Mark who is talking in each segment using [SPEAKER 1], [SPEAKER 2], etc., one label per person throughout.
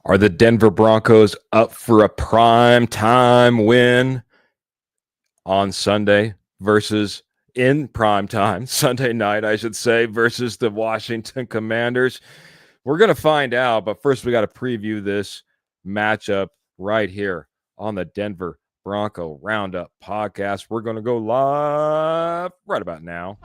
[SPEAKER 1] Are the Denver Broncos up for a prime time win on Sunday versus in prime time, Sunday night, I should say, versus the Washington Commanders? We're going to find out, but first we got to preview this matchup right here on the Denver Bronco Roundup podcast. We're going to go live right about now.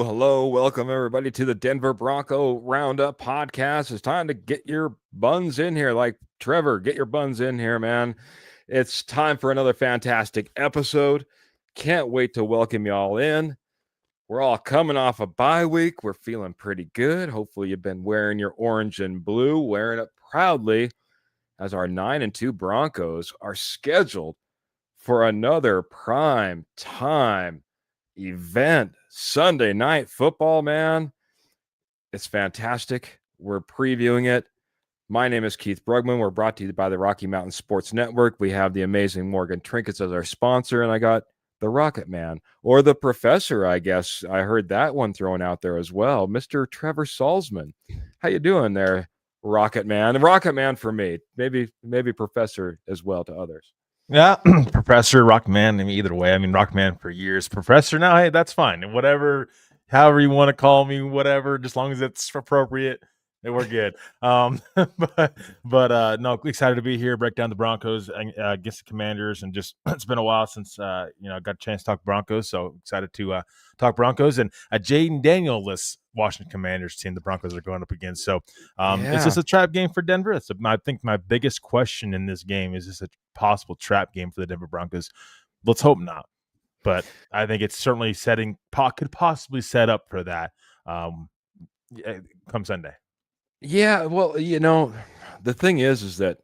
[SPEAKER 1] Hello. Welcome, everybody, to the Denver Bronco Roundup podcast. It's time to get your buns in here. Like Trevor, get your buns in here, man. It's time for another fantastic episode. Can't wait to welcome you all in. We're all coming off a bye week. We're feeling pretty good. Hopefully, you've been wearing your orange and blue, wearing it proudly, as our 9-2 Broncos are scheduled for another prime time event. Sunday night football, man. It's fantastic. We're previewing it. My name is Keith Brugman. We're brought to you by the Rocky Mountain Sports Network. We have the amazing Morgan Trinkets as our sponsor, and I got the Rocket Man, or the Professor, I guess. I heard that one thrown out there as well. Mr. Trevor Salzman. How you doing there, Rocket Man? Rocket Man for me. Maybe Professor as well to others.
[SPEAKER 2] Yeah, Professor, Rockman. I mean, either way. I mean, Rockman for years. Professor now, hey, that's fine. Whatever, however you want to call me, whatever, just as long as it's appropriate, we're good. But no, excited to be here, break down the Broncos against the Commanders, and just it's been a while since got a chance to talk Broncos, so excited to talk Broncos and a Jaden Daniel-less Washington Commanders team the Broncos are going up against. So is this a trap game for Denver? I think my biggest question in this game is this a possible trap game for the Denver Broncos? Let's hope not, but I think it's certainly could possibly set up for that come Sunday.
[SPEAKER 1] Yeah, well, the thing is that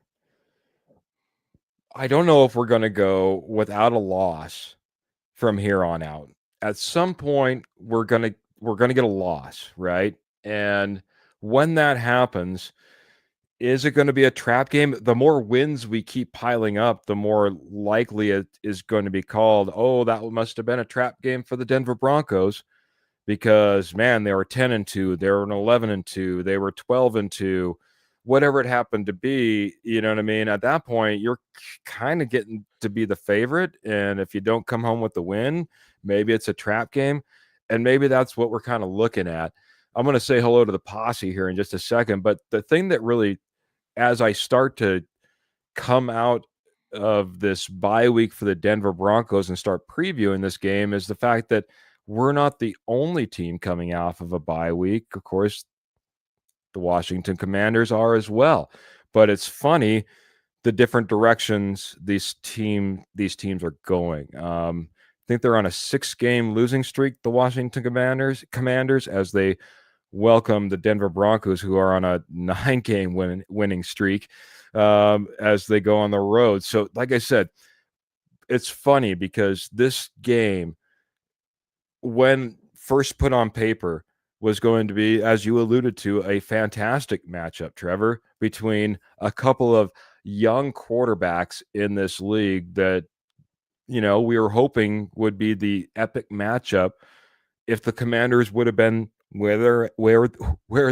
[SPEAKER 1] I don't know if we're going to go without a loss from here on out. At some point, we're going to get a loss, right? And when that happens, is it going to be a trap game? The more wins we keep piling up, the more likely it is going to be called, oh, that must have been a trap game for the Denver Broncos, because, man, they were 10-2, they were 11-2, they were 12-2, whatever it happened to be. You know what I mean? At that point, you're kind of getting to be the favorite, and if you don't come home with the win, maybe it's a trap game, and maybe that's what we're kind of looking at. I'm going to say hello to the posse here in just a second, but the thing that really, as I start to come out of this bye week for the Denver Broncos and start previewing this game, is the fact that we're not the only team coming off of a bye week. Of course, the Washington Commanders are as well. But it's funny the different directions these teams are going. I think they're on a 6-game losing streak, the Washington Commanders, as they welcome the Denver Broncos, who are on a 9-game winning streak, as they go on the road. So, like I said, it's funny because this game, when first put on paper, was going to be, as you alluded to, a fantastic matchup, Trevor, between a couple of young quarterbacks in this league that, we were hoping would be the epic matchup if the Commanders would have been where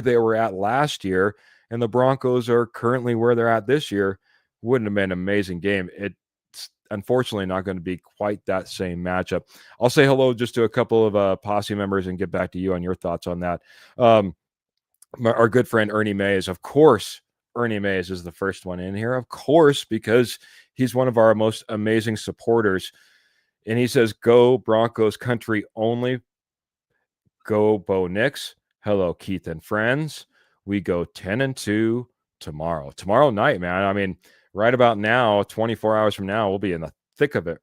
[SPEAKER 1] they were at last year, and the Broncos are currently where they're at this year. Wouldn't have been an amazing game. It's unfortunately not going to be quite that same matchup. I'll say hello just to a couple of posse members and get back to you on your thoughts on that. Our good friend Ernie Mays, of course, Ernie Mays is the first one in here, of course, because he's one of our most amazing supporters. And he says, "Go Broncos country only. Go Bo Nix. Hello, Keith and friends. We go 10-2 tomorrow. Tomorrow night, man. I mean, right about now, 24 hours from now, we'll be in the thick of it.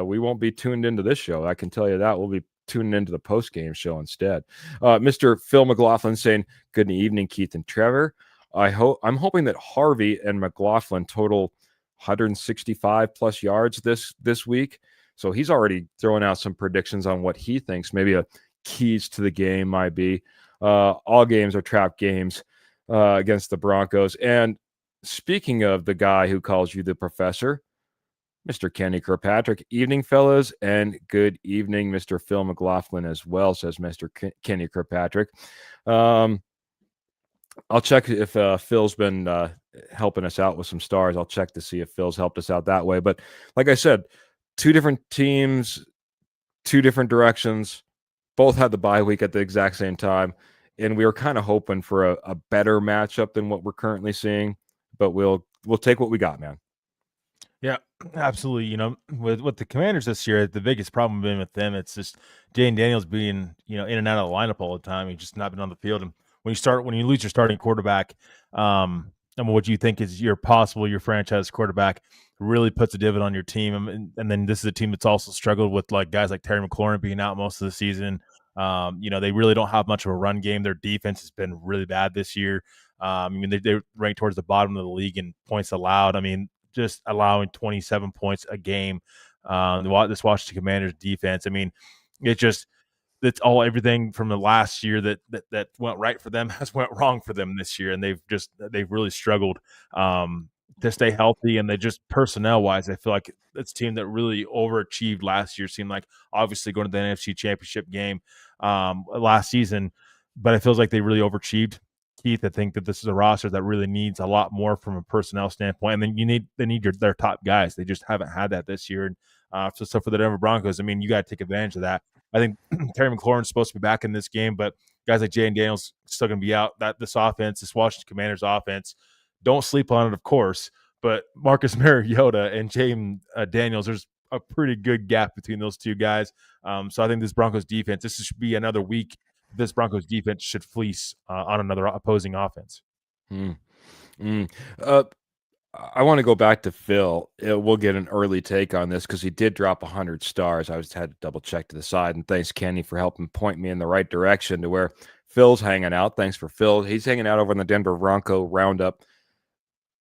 [SPEAKER 1] We won't be tuned into this show. I can tell you that. We'll be tuning into the post-game show instead." Mr. Phil McLaughlin saying, "Good evening, Keith and Trevor. I'm hoping that Harvey and McLaughlin total 165 plus yards this week." So he's already throwing out some predictions on what he thinks maybe a keys to the game might be. All games are trap games against the Broncos. And speaking of the guy who calls you the professor, Mr. Kenny Kirkpatrick, evening, fellas, and good evening, Mr. Phil McLaughlin as well, says Mr. Kenny Kirkpatrick. I'll check if Phil's been helping us out with some stars. I'll check to see if Phil's helped us out that way. But like I said, two different teams, two different directions, both had the bye week at the exact same time. And we were kind of hoping for a better matchup than what we're currently seeing. But we'll take what we got, man.
[SPEAKER 2] Yeah, absolutely. You know, with the Commanders this year, the biggest problem been with them, it's just Jane Daniels being, in and out of the lineup all the time. He's just not been on the field. And when you lose your starting quarterback, I mean, what you think is your franchise quarterback really puts a divot on your team. And then this is a team that's also struggled with like guys like Terry McLaurin being out most of the season. They really don't have much of a run game. Their defense has been really bad this year. I mean, they're ranked towards the bottom of the league in points allowed. I mean, just allowing 27 points a game. This Washington Commanders defense, I mean, it's everything from the last year that went right for them has went wrong for them this year, and they've really struggled to stay healthy, and they just personnel wise, I feel like it's a team that really overachieved last year. Seemed like obviously going to the NFC Championship game last season, but it feels like they really overachieved. Keith, I think that this is a roster that really needs a lot more from a personnel standpoint. And then they need their top guys. They just haven't had that this year. And so for the Denver Broncos, I mean, you got to take advantage of that. I think Terry McLaurin's supposed to be back in this game, but guys like Jay Daniels still going to be out. This Washington Commanders offense, don't sleep on it, of course. But Marcus Mariota and Jaden Daniels, there's a pretty good gap between those two guys. So I think this Broncos defense, this should be another week this Broncos defense should fleece on another opposing offense.
[SPEAKER 1] I want to go back to Phil. We'll get an early take on this because he did drop 100 stars. I just had to double check to the side. And thanks, Kenny, for helping point me in the right direction to where Phil's hanging out. Thanks for Phil. He's hanging out over on the Denver Bronco Roundup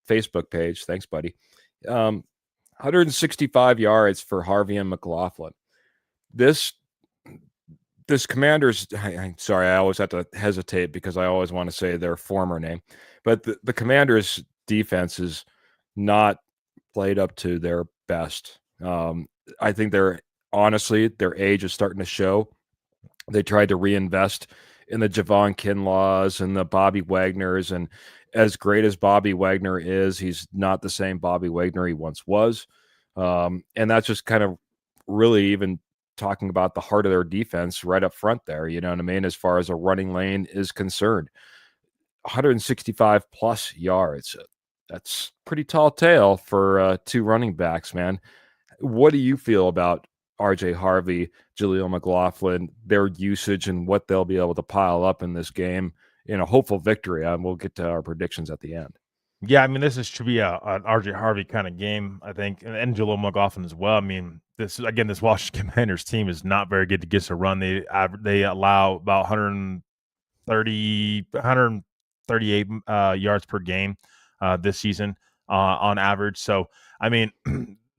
[SPEAKER 1] Facebook page. Thanks, buddy. 165 yards for Harvey and McLaughlin. This Commanders, sorry, I always have to hesitate because I always want to say their former name, but the Commanders defense is not played up to their best. I think honestly, their age is starting to show. They tried to reinvest in the Javon Kinlaws and the Bobby Wagners, and as great as Bobby Wagner is, he's not the same Bobby Wagner he once was. And that's just kind of really even talking about the heart of their defense right up front there, you know what I mean, as far as a running lane is concerned. 165 plus yards. That's pretty tall tale for two running backs, man. What do you feel about RJ Harvey, Jaleel McLaughlin, their usage and what they'll be able to pile up in this game in a hopeful victory? And we'll get to our predictions at the end.
[SPEAKER 2] Yeah, I mean, should be an RJ Harvey kind of game, I think, and Jaleel McLaughlin as well. I mean, this Washington Commanders team is not very good against a run. They allow about 138 yards per game this season on average. So, I mean,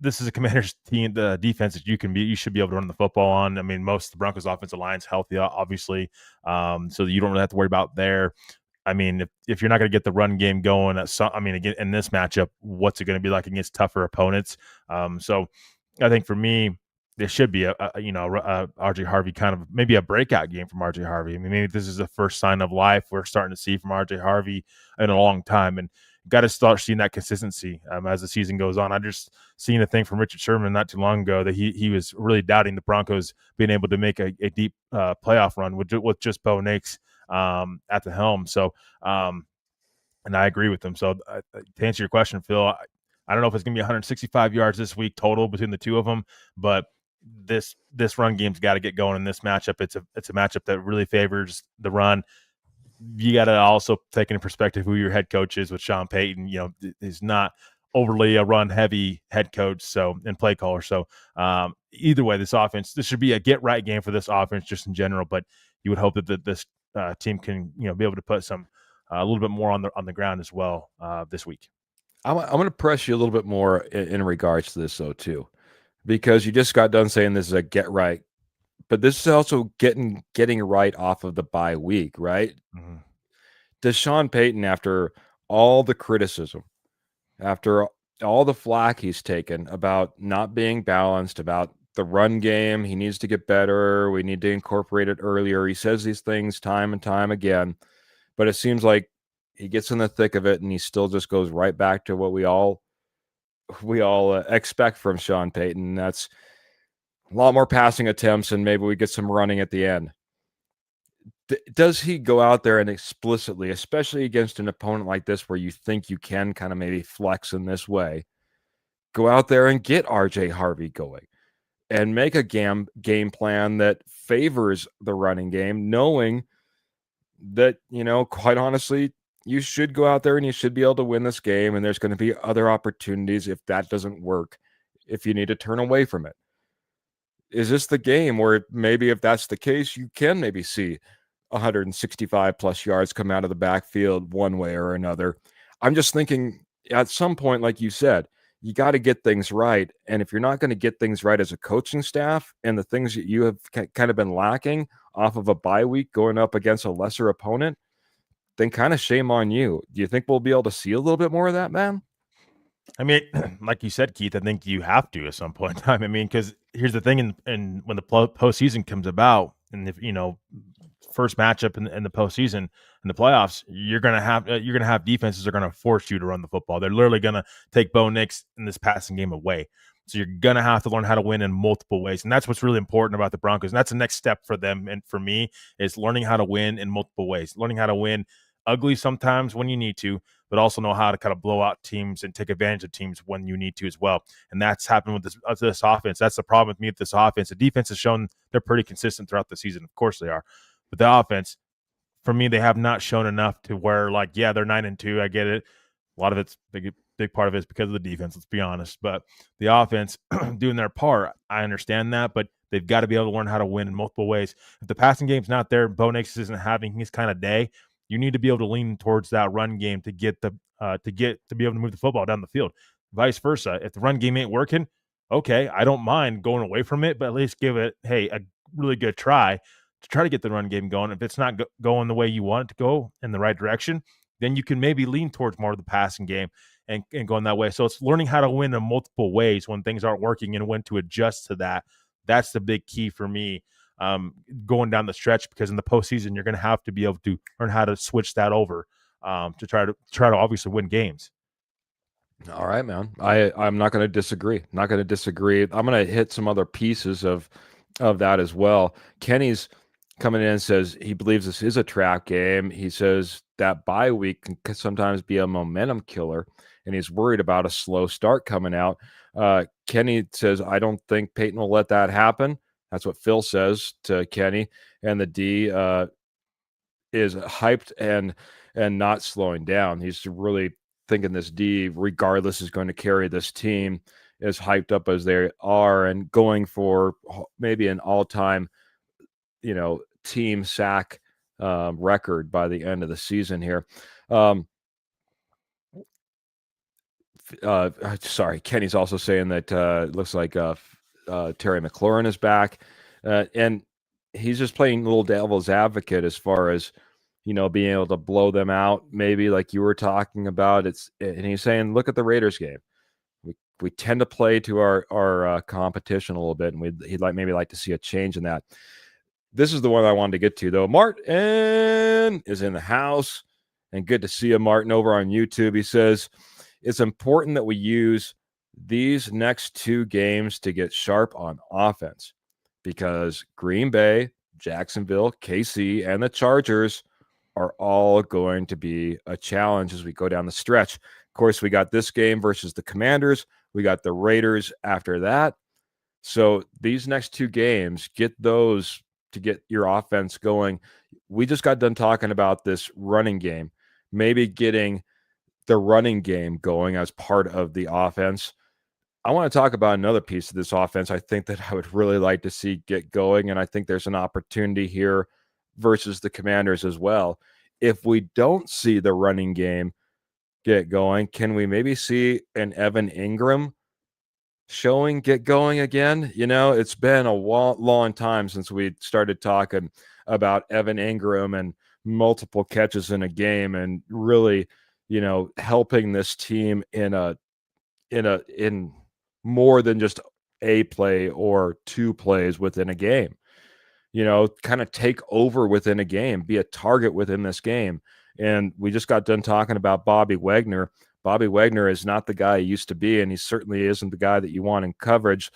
[SPEAKER 2] this is a Commanders team, the defense that you should be able to run the football on. I mean, most of the Broncos offensive line's healthy, obviously, so you don't really have to worry about there. I mean, if you're not going to get the run game going, again, in this matchup, what's it going to be like against tougher opponents? So I think for me, this should be a RJ Harvey kind of maybe a breakout game from RJ Harvey. I mean, maybe this is the first sign of life we're starting to see from RJ Harvey in a long time, and got to start seeing that consistency as the season goes on. I just seen a thing from Richard Sherman not too long ago that he was really doubting the Broncos being able to make a deep playoff run with just Bo Nix at the helm. So And I agree with them. So to answer your question, Phil, I don't know if it's going to be 165 yards this week total between the two of them, but this run game's got to get going in this matchup. It's a matchup that really favors the run. You got to also take into perspective who your head coach is with Sean Payton. He's not overly a run heavy head coach, and play caller. So either way, this should be a get right game for this offense just in general. But you would hope that this team can be able to put some a little bit more on the ground as well this week.
[SPEAKER 1] I'm going to press you a little bit more in regards to this though too, because you just got done saying this is a get right, but this is also getting right off of the bye week, right?
[SPEAKER 2] Mm-hmm.
[SPEAKER 1] Does Sean Payton, after all the criticism, after all the flack he's taken about not being balanced, about the run game, he needs to get better, we need to incorporate it earlier. He says these things time and time again, but it seems like he gets in the thick of it and he still just goes right back to what we all expect from Sean Payton. That's a lot more passing attempts and maybe we get some running at the end. Does he go out there and explicitly, especially against an opponent like this where you think you can kind of maybe flex in this way, go out there and get RJ Harvey going and make a game plan that favors the running game, knowing that, quite honestly, you should go out there and you should be able to win this game, and there's going to be other opportunities if that doesn't work, if you need to turn away from it. Is this the game where maybe if that's the case, you can maybe see 165 plus yards come out of the backfield one way or another? I'm just thinking at some point, like you said, you got to get things right. And if you're not going to get things right as a coaching staff and the things that you have kind of been lacking off of a bye week going up against a lesser opponent, then kind of shame on you. Do you think we'll be able to see a little bit more of that, man?
[SPEAKER 2] I mean, like you said, Keith, I think you have to at some point in time. I mean, because here's the thing, and when the postseason comes about, and if first matchup in the postseason in the playoffs, you're gonna have defenses that are gonna force you to run the football. They're literally gonna take Bo Nix in this passing game away. So you're gonna have to learn how to win in multiple ways, and that's what's really important about the Broncos. And that's the next step for them and for me is learning how to win in multiple ways, learning how to win ugly sometimes when you need to, but also know how to kind of blow out teams and take advantage of teams when you need to as well. And that's happened with this offense. That's the problem with me with this offense. The defense has shown they're pretty consistent throughout the season. Of course they are. But the offense, for me, they have not shown enough to where, like, yeah, they're 9-2. I get it. A lot of it's big part of it is because of the defense, let's be honest. But the offense doing their part, I understand that, but they've got to be able to learn how to win in multiple ways. If the passing game's not there, Bo Nix isn't having his kind of day, you need to be able to lean towards that run game to be able to move the football down the field. Vice versa, if the run game ain't working, okay, I don't mind going away from it, but at least give it, a really good try to get the run game going. If it's not going the way you want it to go in the right direction, then you can maybe lean towards more of the passing game and going that way. So it's learning how to win in multiple ways when things aren't working and when to adjust to that. That's the big key for me going down the stretch, because in the postseason, you're going to have to be able to learn how to switch that over to try to obviously win games.
[SPEAKER 1] All right, man. I'm not going to disagree. Not going to disagree. I'm going to hit some other pieces of that as well. Kenny's coming in and says he believes this is a trap game. He says that bye week can sometimes be a momentum killer, and he's worried about a slow start coming out. Kenny says, I don't think Peyton will let that happen. That's what Phil says to Kenny. And the D is hyped and not slowing down. He's really thinking this D, regardless, is going to carry this team as hyped up as they are and going for maybe an all-time, team sack record by the end of the season here. Sorry, Kenny's also saying that it looks like Terry McLaurin is back, and he's just playing little devil's advocate as far as being able to blow them out, maybe like you were talking about. And he's saying, look at the Raiders game. We tend to play to our competition a little bit, and he'd maybe like to see a change in that. This is the one I wanted to get to, though. Martin is in the house, and good to see you, Martin, over on YouTube. He says, it's important that we use these next two games to get sharp on offense, because Green Bay, Jacksonville, KC, and the Chargers are all going to be a challenge as we go down the stretch. Of course, we got this game versus the Commanders. We got the Raiders after that. So these next two games, get those to get your offense going. We just got done talking about this running game, maybe getting the running game going as part of the offense. I want to talk about another piece of this offense I think that I would really like to see get going, and I think there's an opportunity here versus the Commanders as well. If we don't see the running game get going, can we maybe see an Evan Ingram showing get going again? It's been a long time since we started talking about Evan Ingram and multiple catches in a game and really, helping this team in more than just a play or two plays within a game. Kind of take over within a game, be a target within this game. And we just got done talking about Bobby Wagner. Bobby Wagner is not the guy he used to be, and he certainly isn't the guy that you want in coverage.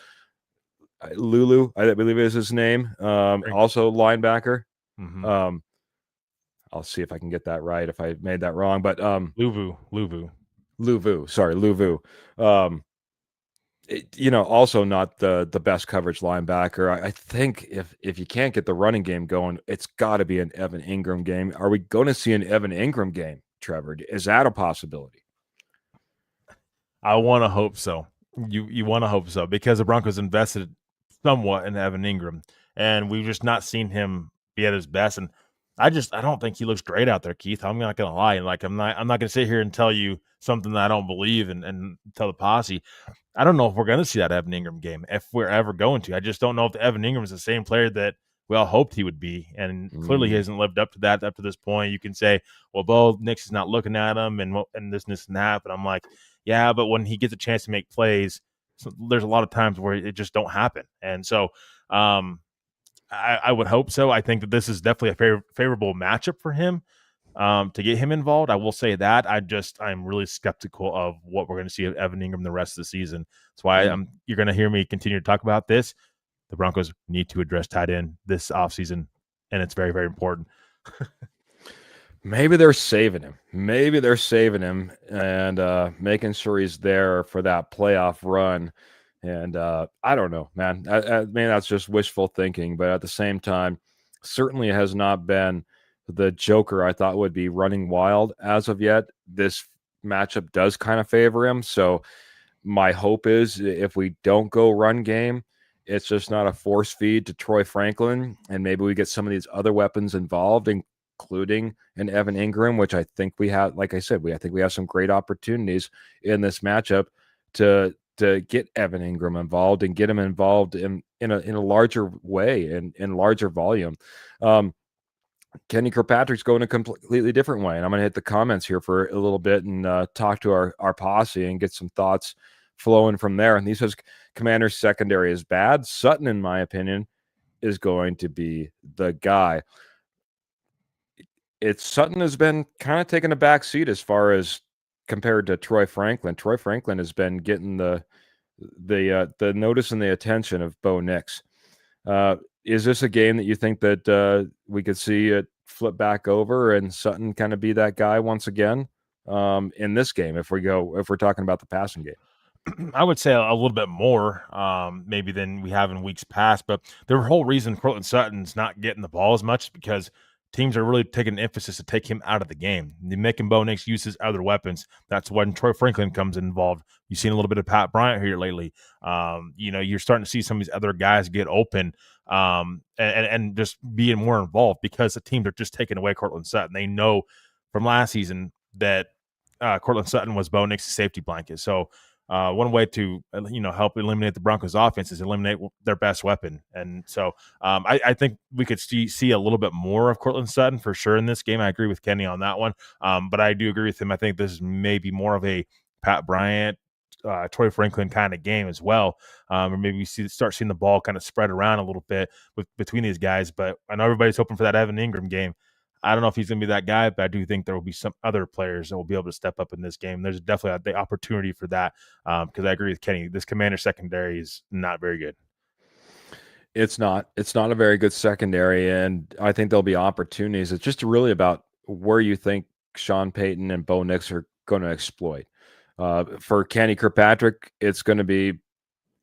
[SPEAKER 1] Lulu, I believe is his name, also linebacker.
[SPEAKER 2] Mm-hmm.
[SPEAKER 1] I'll see if I can get that right if I made that wrong. But
[SPEAKER 2] Luvu.
[SPEAKER 1] Sorry, Luvu. Also not the best coverage linebacker. I think if you can't get the running game going, it's got to be an Evan Ingram game. Are we going to see an Evan Ingram game, Trevor? Is that a possibility?
[SPEAKER 2] I want to hope so. You want to hope so because the Broncos invested somewhat in Evan Ingram, and we've just not seen him be at his best. And I don't think he looks great out there, Keith. I'm not gonna lie. Like I'm not gonna sit here and tell you something that I don't believe and tell the posse. I don't know if we're going to see that Evan Ingram game, if we're ever going to. I just don't know if Evan Ingram is the same player that we all hoped he would be. And clearly he hasn't lived up to that up to this point. You can say, well, Bo Nix is not looking at him and this and that. But I'm like, yeah, but when he gets a chance to make plays, there's a lot of times where it just don't happen. And so I would hope so. I think that this is definitely a favorable matchup for him. To get him involved. I will say that I'm really skeptical of what we're going to see of Evan Ingram the rest of the season. That's why you're going to hear me continue to talk about this. The Broncos need to address tight end this offseason, and it's very, very important.
[SPEAKER 1] Maybe they're saving him. And making sure he's there for that playoff run. And I don't know, man. I mean, that's just wishful thinking. But at the same time, certainly has not been the Joker I thought would be running wild as of yet. This matchup does kind of favor him. So my hope is if we don't go run game, it's just not a force feed to Troy Franklin. And maybe we get some of these other weapons involved, including an Evan Ingram, which I think we have, like I said, I think we have some great opportunities in this matchup to get Evan Ingram involved and get him involved in a larger way and in larger volume. Kenny Kirkpatrick's going a completely different way. And I'm going to hit the comments here for a little bit and talk to our posse and get some thoughts flowing from there. And he says Commander's secondary is bad. Sutton, in my opinion, is going to be the guy. Sutton has been kind of taking a back seat as far as compared to Troy Franklin. Troy Franklin has been getting the notice and the attention of Bo Nix. Is this a game that you think that we could see it flip back over and Sutton kind of be that guy once again in this game if we're talking about the passing game?
[SPEAKER 2] I would say a little bit more maybe than we have in weeks past, but the whole reason Cortland Sutton's not getting the ball as much is because teams are really taking an emphasis to take him out of the game. They're making Bo Nix use his other weapons. That's when Troy Franklin comes involved. You've seen a little bit of Pat Bryant here lately. You're starting to see some of these other guys get open and just being more involved because the teams are just taking away Cortland Sutton. They know from last season that Cortland Sutton was Bo Nix's safety blanket. So one way to help eliminate the Broncos offense is eliminate their best weapon. And so I think we could see a little bit more of Cortland Sutton for sure in this game. I agree with Kenny on that one. But I do agree with him. I think this is maybe more of a Pat Bryant, Troy Franklin kind of game as well. Or maybe we start seeing the ball kind of spread around a little bit between these guys. But I know everybody's hoping for that Evan Ingram game. I don't know if he's going to be that guy, but I do think there will be some other players that will be able to step up in this game. There's definitely the opportunity for that because I agree with Kenny. This Commander secondary is not very good.
[SPEAKER 1] It's not a very good secondary, and I think there'll be opportunities. It's just really about where you think Sean Payton and Bo Nix are going to exploit. For Kenny Kirkpatrick, it's going to be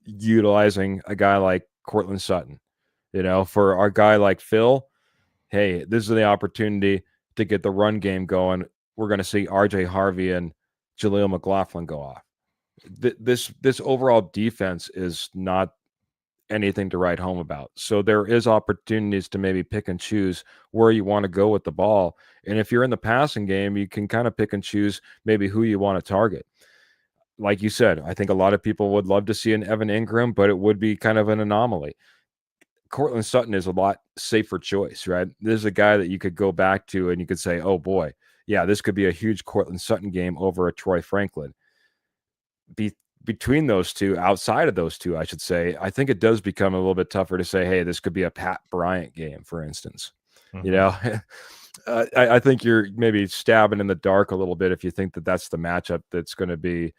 [SPEAKER 1] utilizing a guy like Cortland Sutton. For our guy like Phil, hey, this is the opportunity to get the run game going. We're going to see RJ Harvey and Jaleel McLaughlin go off. This overall defense is not anything to write home about. So there is opportunities to maybe pick and choose where you want to go with the ball. And if you're in the passing game, you can kind of pick and choose maybe who you want to target. Like you said, I think a lot of people would love to see an Evan Ingram, but it would be kind of an anomaly. Cortland Sutton is a lot safer choice, right? This is a guy that you could go back to and you could say, oh boy, yeah, this could be a huge Cortland Sutton game over a Troy Franklin. Between those two, outside of those two, I should say, I think it does become a little bit tougher to say, hey, this could be a Pat Bryant game, for instance.
[SPEAKER 2] Mm-hmm.
[SPEAKER 1] I think you're maybe stabbing in the dark a little bit if you think that that's the matchup that's going to be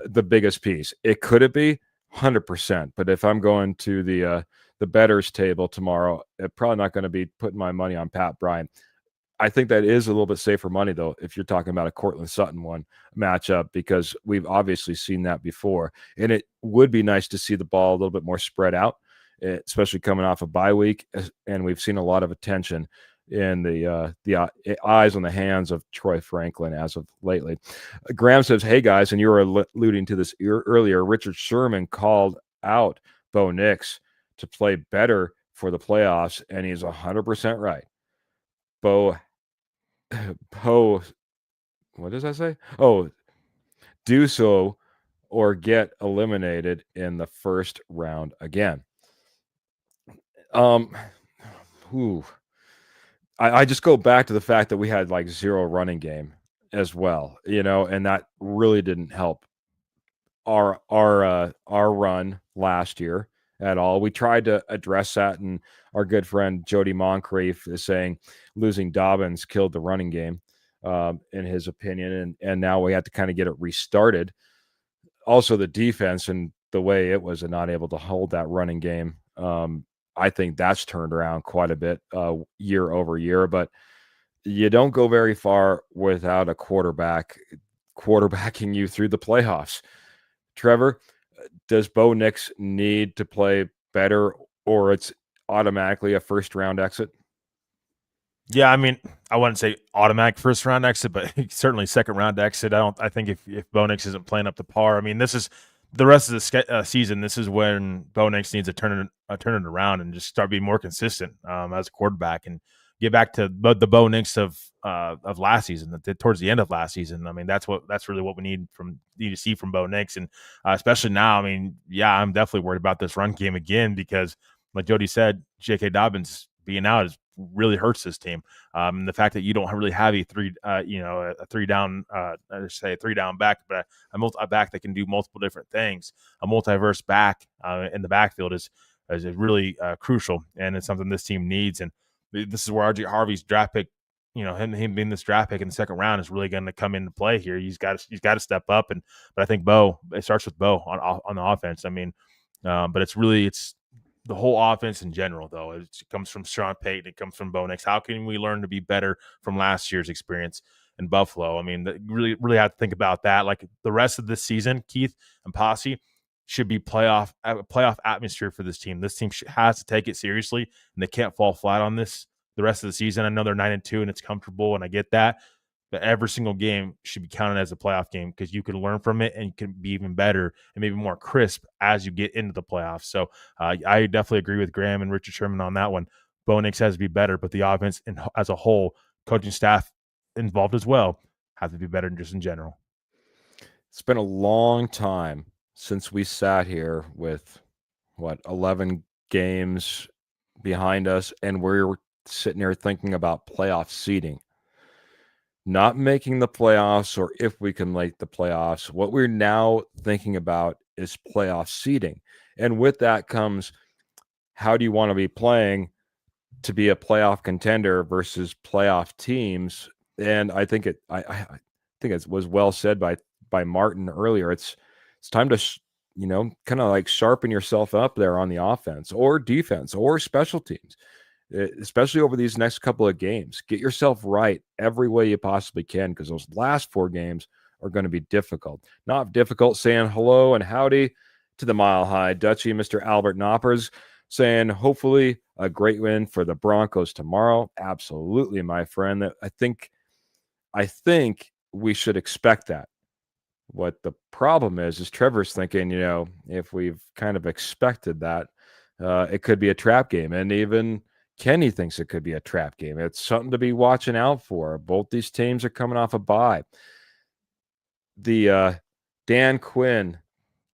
[SPEAKER 1] the biggest piece. Could it be 100%? But if I'm going to the betters table tomorrow, I'm probably not going to be putting my money on Pat Bryant. I think that is a little bit safer money, though, if you're talking about a Cortland Sutton one matchup, because we've obviously seen that before. And it would be nice to see the ball a little bit more spread out, especially coming off a bye week. And we've seen a lot of attention in the eyes on the hands of Troy Franklin as of lately. Graham says, hey, guys, and you were alluding to this earlier, Richard Sherman called out Bo Nix to play better for the playoffs, and he's 100% right. Bo, what does that say? Oh, do so or get eliminated in the first round again. Whew. I just go back to the fact that we had like zero running game as well, and that really didn't help our run last year at all. We tried to address that, and our good friend Jody Moncrief is saying losing Dobbins killed the running game, in his opinion, and now we had to kind of get it restarted. Also, the defense and the way it was not able to hold that running game, I think that's turned around quite a bit year over year. But you don't go very far without a quarterback quarterbacking you through the playoffs. Trevor, does Bo Nix need to play better, or it's automatically a first round exit?
[SPEAKER 2] Yeah, I mean, I wouldn't say automatic first round exit, but certainly second round exit. I think if Bo Nix isn't playing up to par, I mean, this is the rest of the season. This is when Bo Nix needs to turn it around and just start being more consistent as a quarterback and get back to the Bo Nix of last season, towards the end of last season. I mean, that's really what we need to see from Bo Nix, and especially now. I mean, yeah, I'm definitely worried about this run game again because, like Jody said, J.K. Dobbins being out really hurts this team. The fact that you don't really have a three down back, but a back that can do multiple different things, a multiverse back in the backfield is really crucial, and it's something this team needs. And this is where RJ Harvey's draft pick, him being this draft pick in the second round is really going to come into play here. He's got to step up, but I think it starts with Bo on the offense. I mean, but it's the whole offense in general, though. It comes from Sean Payton. It comes from Bo Nix. How can we learn to be better from last year's experience in Buffalo? I mean, really have to think about that. Like the rest of this season, Keith and Posse should be playoff atmosphere for this team. This team has to take it seriously, and they can't fall flat on this the rest of the season. I know they're 9-2, and it's comfortable, and I get that. But every single game should be counted as a playoff game because you can learn from it and you can be even better and maybe more crisp as you get into the playoffs. So I definitely agree with Graham and Richard Sherman on that one. Bo Nix has to be better, but the offense as a whole, coaching staff involved as well, have to be better just in general.
[SPEAKER 1] It's been a long time since we sat here with 11 games behind us, and we're sitting here thinking about playoff seeding. Not making the playoffs, or if we can make the playoffs. What we're now thinking about is playoff seeding. And with that comes, how do you want to be playing to be a playoff contender versus playoff teams? And I think I think it was well said by Martin earlier. It's time to kind of like sharpen yourself up there on the offense or defense or special teams. especially over these next couple of games. Get yourself right every way you possibly can, because those last 4 games are going to be difficult. Not difficult saying hello and howdy to the Mile High Dutchie, Mr. Albert Knoppers, saying hopefully a great win for the Broncos tomorrow. Absolutely, my friend. I think we should expect that. What the problem is Trevor's thinking, if we've kind of expected that, it could be a trap game. And even Kenny thinks it could be a trap game. It's something to be watching out for. Both these teams are coming off a bye. The Dan Quinn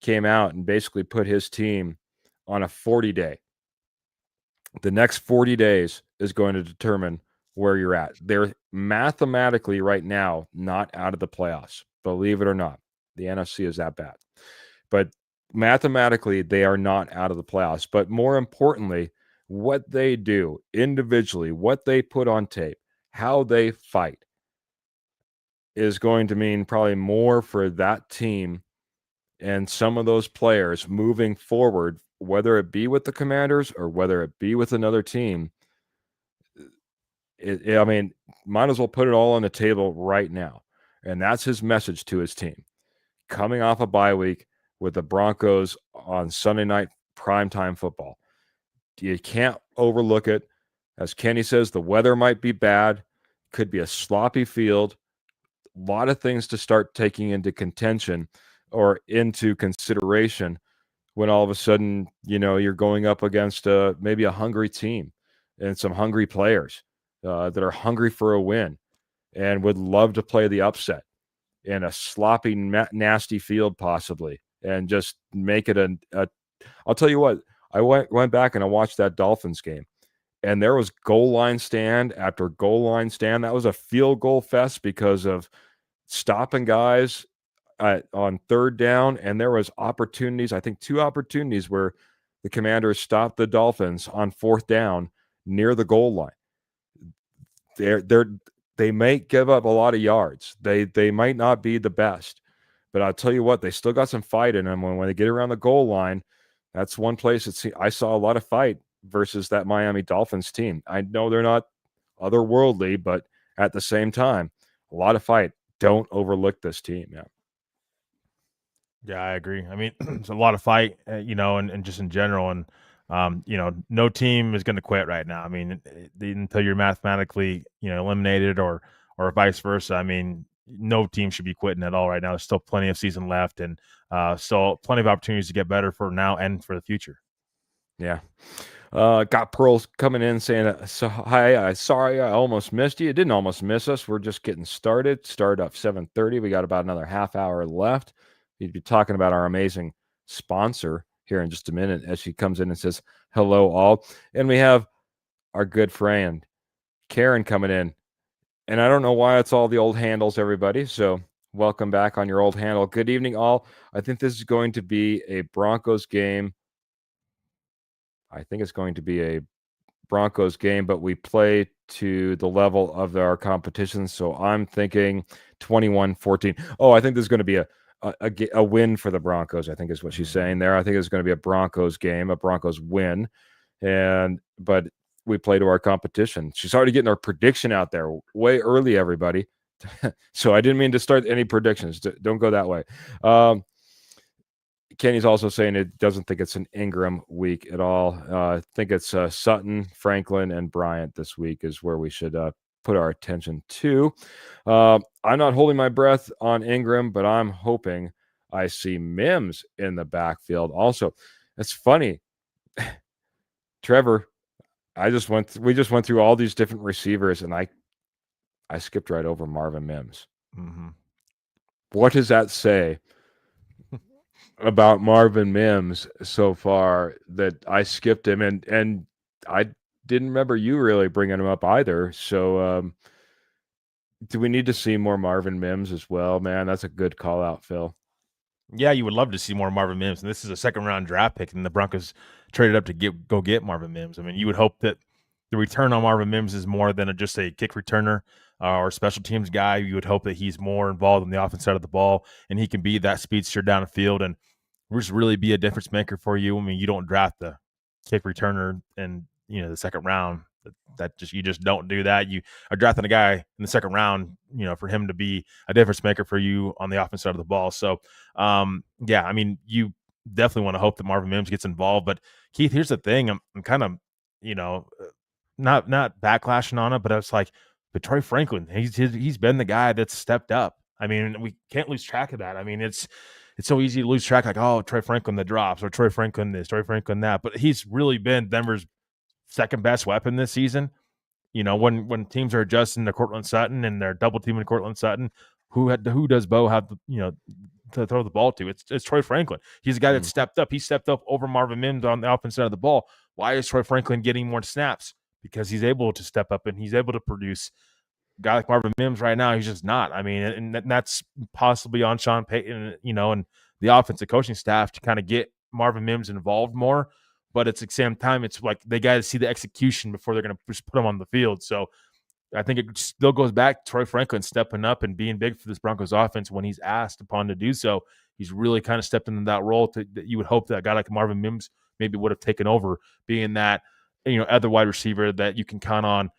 [SPEAKER 1] came out and basically put his team on a 40-day. The next 40 days is going to determine where you're at. They're mathematically right now not out of the playoffs, believe it or not. The NFC is that bad. But mathematically, they are not out of the playoffs. But more importantly, what they do individually, what they put on tape, how they fight is going to mean probably more for that team and some of those players moving forward, whether it be with the Commanders or whether it be with another team. I mean, might as well put it all on the table right now. And that's his message to his team. Coming off a bye week with the Broncos on Sunday night primetime football. You can't overlook it. As Kenny says, the weather might be bad, could be a sloppy field. A lot of things to start taking into contention or into consideration when all of a sudden, you're going up against maybe a hungry team and some hungry players that are hungry for a win and would love to play the upset in a sloppy, nasty field possibly, and just make it a I'll tell you what, I went back and I watched that Dolphins game, and there was goal line stand after goal line stand. That was a field goal fest because of stopping guys on third down, and there was opportunities, I think 2 opportunities where the Commanders stopped the Dolphins on fourth down near the goal line. They might give up a lot of yards. They might not be the best, but I'll tell you what, they still got some fight in them. When they get around the goal line, that's one place I saw a lot of fight versus that Miami Dolphins team. I know they're not otherworldly, but at the same time, a lot of fight. Don't overlook this team. Yeah.
[SPEAKER 2] Yeah, I agree. I mean, it's a lot of fight, and just in general. And, no team is going to quit right now. I mean, until you're mathematically, eliminated or vice versa. I mean, no team should be quitting at all right now. There's still plenty of season left and still plenty of opportunities to get better for now and for the future.
[SPEAKER 1] Yeah. Got Pearls coming in saying, hi, sorry I almost missed you. It didn't almost miss us. We're just getting started. Start up 7:30. We got about another half hour left. We'd be talking about our amazing sponsor here in just a minute as she comes in and says, hello, all. And we have our good friend, Karen, coming in. And I don't know why it's all the old handles, everybody. So welcome back on your old handle. Good evening, all. I think this is going to be a Broncos game. I think it's going to be a Broncos game, but we play to the level of our competition. So I'm thinking 21-14. Oh, I think there's going to be a win for the Broncos, I think is what she's saying there. I think it's going to be a Broncos game, a Broncos win. But we play to our competition. She's already getting our prediction out there way early, everybody. So I didn't mean to start any predictions. Don't go that way. Kenny's also saying it doesn't think it's an Ingram week at all. I think it's Sutton, Franklin, and Bryant this week is where we should put our attention to. I'm not holding my breath on Ingram, but I'm hoping I see Mims in the backfield. Also, it's funny, Trevor. We just went through all these different receivers, and I skipped right over Marvin Mims.
[SPEAKER 2] Mm-hmm.
[SPEAKER 1] What does that say about Marvin Mims so far that I skipped him, and I didn't remember you really bringing him up either. So do we need to see more Marvin Mims as well, man? That's a good call out, Phil.
[SPEAKER 2] Yeah, you would love to see more Marvin Mims, and this is a second-round draft pick, and the Broncos traded up to go get Marvin Mims. I mean, you would hope that the return on Marvin Mims is more than just a kick returner or special teams guy. You would hope that he's more involved in the offense side of the ball, and he can be that speedster down the field and just really be a difference maker for you. I mean, you don't draft the kick returner in the second round That just you just don't do that. You are drafting a guy in the second round, for him to be a difference maker for you on the offense side of the ball. So, yeah, I mean, you definitely want to hope that Marvin Mims gets involved. But Keith, here's the thing: I'm kind of, you know, not backlashing on it, but it's like, but Troy Franklin, he's been the guy that's stepped up. I mean, we can't lose track of that. I mean, it's so easy to lose track, like, oh, Troy Franklin the drops, or Troy Franklin this, Troy Franklin that. But he's really been Denver's second best weapon this season. When teams are adjusting to Cortland Sutton and they're double teaming Cortland Sutton, who does Bo have to throw the ball to? It's Troy Franklin. He's a guy that stepped up. He stepped up over Marvin Mims on the offense side of the ball. Why is Troy Franklin getting more snaps? Because he's able to step up and he's able to produce. A guy like Marvin Mims right now, he's just not. I mean, and that's possibly on Sean Payton, and the offensive coaching staff to kind of get Marvin Mims involved more. But at the same time, it's like they got to see the execution before they're going to just put him on the field. So I think it still goes back to Troy Franklin stepping up and being big for this Broncos offense when he's asked upon to do so. He's really kind of stepped into that role that you would hope that a guy like Marvin Mims maybe would have taken over, being that other wide receiver that you can count on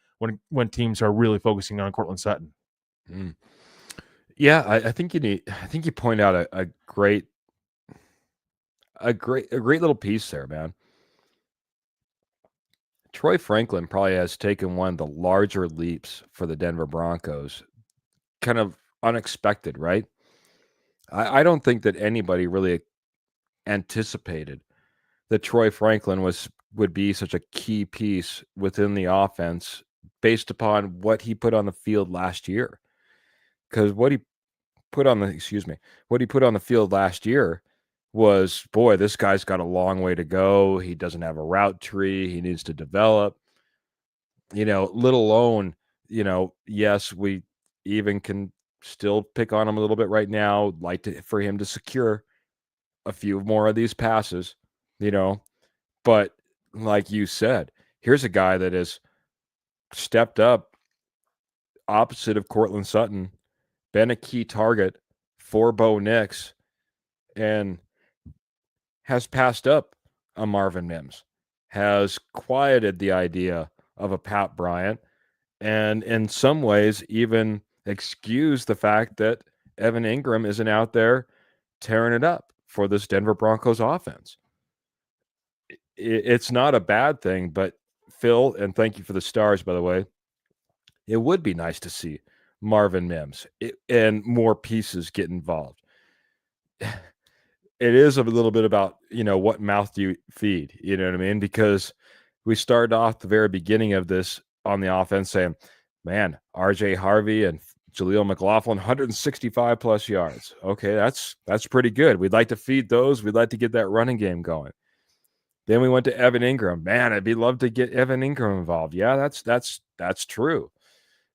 [SPEAKER 2] when teams are really focusing on Cortland Sutton.
[SPEAKER 1] Yeah, I think you point out a great little piece there, man. Troy Franklin probably has taken one of the larger leaps for the Denver Broncos, kind of unexpected, right? I don't think that anybody really anticipated that Troy Franklin would be such a key piece within the offense based upon what he put on the field last year. Because what he put on the field last year was, boy, this guy's got a long way to go. He doesn't have a route tree. He needs to develop. Let alone, yes, we even can still pick on him a little bit right now, for him to secure a few more of these passes, but like you said, here's a guy that has stepped up opposite of Cortland Sutton, been a key target for Bo Nix, and has passed up a Marvin Mims, has quieted the idea of a Pat Bryant, and in some ways even excused the fact that Evan Ingram isn't out there tearing it up for this Denver Broncos offense. It's not a bad thing, but Phil, and thank you for the stars, by the way, it would be nice to see Marvin Mims and more pieces get involved. It is a little bit about, what mouth do you feed? You know what I mean? Because we started off the very beginning of this on the offense saying, man, RJ Harvey and Jaleel McLaughlin, 165 plus yards. Okay, that's pretty good. We'd like to feed those. We'd like to get that running game going. Then we went to Evan Ingram. Man, I'd be love to get Evan Ingram involved. Yeah, that's true.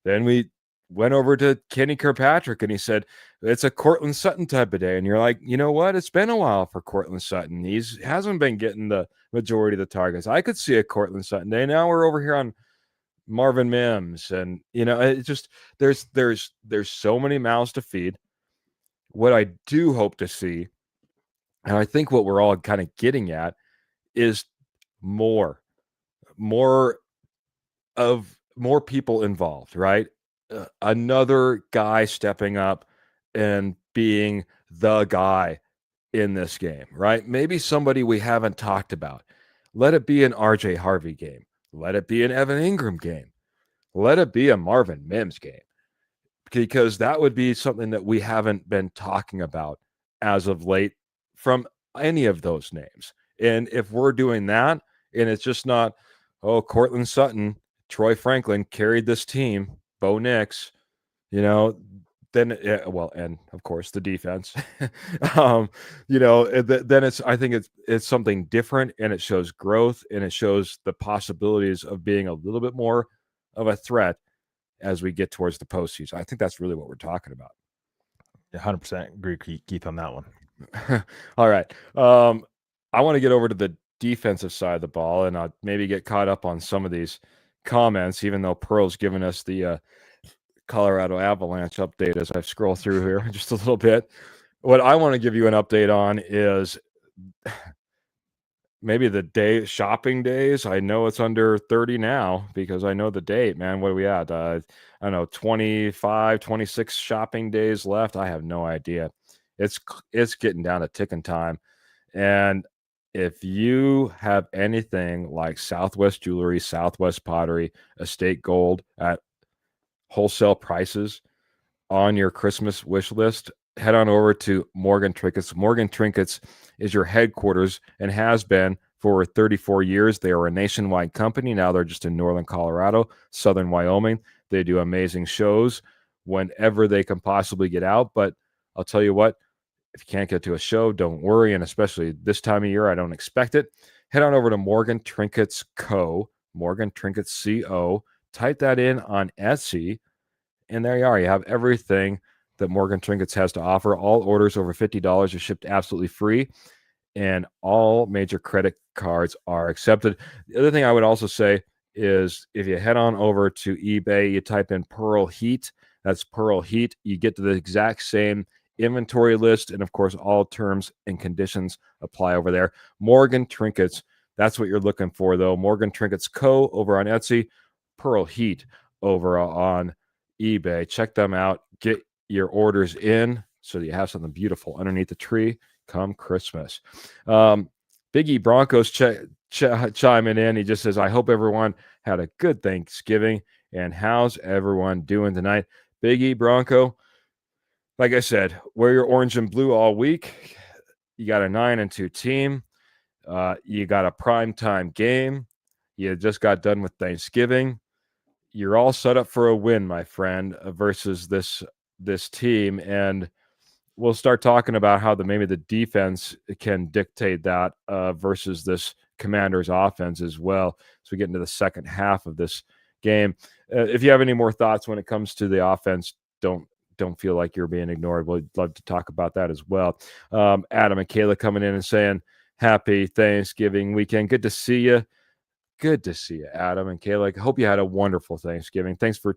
[SPEAKER 1] Then we went over to Kenny Kirkpatrick, and he said, it's a Cortland Sutton type of day. And you're like, you know what? It's been a while for Cortland Sutton. Hasn't been getting the majority of the targets. I could see a Cortland Sutton day. Now we're over here on Marvin Mims. And, it's just there's so many mouths to feed. What I do hope to see, and I think what we're all kind of getting at, is more people involved, right? Another guy stepping up and being the guy in this game, right? Maybe somebody we haven't talked about. Let it be an RJ Harvey game. Let it be an Evan Ingram game. Let it be a Marvin Mims game, because that would be something that we haven't been talking about as of late from any of those names. And if we're doing that, and it's just not, oh, Cortland Sutton, Troy Franklin carried this team, Bo Nix, then, and of course the defense, then I think it's something different, and it shows growth, and it shows the possibilities of being a little bit more of a threat as we get towards the postseason. I think that's really what we're talking about.
[SPEAKER 2] 100% agree, Keith, on that one.
[SPEAKER 1] All right. I want to get over to the defensive side of the ball, and I'll maybe get caught up on some of these comments, even though Pearl's given us the Colorado Avalanche update as I scroll through here just a little bit. What I want to give you an update on is maybe the day shopping days. I know it's under 30 now because I know the date, man. What are we at? I don't know, 25, 26 shopping days left. I have no idea. It's getting down to ticking time. And if you have anything like Southwest Jewelry, Southwest Pottery, Estate Gold at wholesale prices on your Christmas wish list, head on over to Morgan Trinkets. Morgan Trinkets is your headquarters and has been for 34 years. They are a nationwide company. Now they're just in northern Colorado, southern Wyoming. They do amazing shows whenever they can possibly get out. But I'll tell you what, if you can't get to a show, don't worry. And especially this time of year, I don't expect it. Head on over to Morgan Trinkets Co., Morgan Trinkets Co. Type that in on Etsy, and there you are. You have everything that Morgan Trinkets has to offer. All orders over $50 are shipped absolutely free, and all major credit cards are accepted. The other thing I would also say is if you head on over to eBay, you type in Pearl Heat, that's Pearl Heat, you get to the exact same inventory list, and of course, all terms and conditions apply over there. Morgan Trinkets, that's what you're looking for, though. Morgan Trinkets Co. over on Etsy, Pearl Heat over on eBay. Check them out. Get your orders in so that you have something beautiful underneath the tree come Christmas. Biggie Broncos chiming in. He just says, I hope everyone had a good Thanksgiving. And how's everyone doing tonight? Biggie Bronco, like I said, wear your orange and blue all week. You got a 9-2 team. You got a primetime game. You just got done with Thanksgiving. You're all set up for a win, my friend, versus this team. And we'll start talking about how maybe the defense can dictate that versus this Commanders offense as well. So we get into the second half of this game. If you have any more thoughts when it comes to the offense, don't feel like you're being ignored. We'd love to talk about that as well. Adam and Kayla coming in and saying, happy Thanksgiving weekend. Good to see you. Good to see you, Adam and Kayla. Hope you had a wonderful Thanksgiving. Thanks for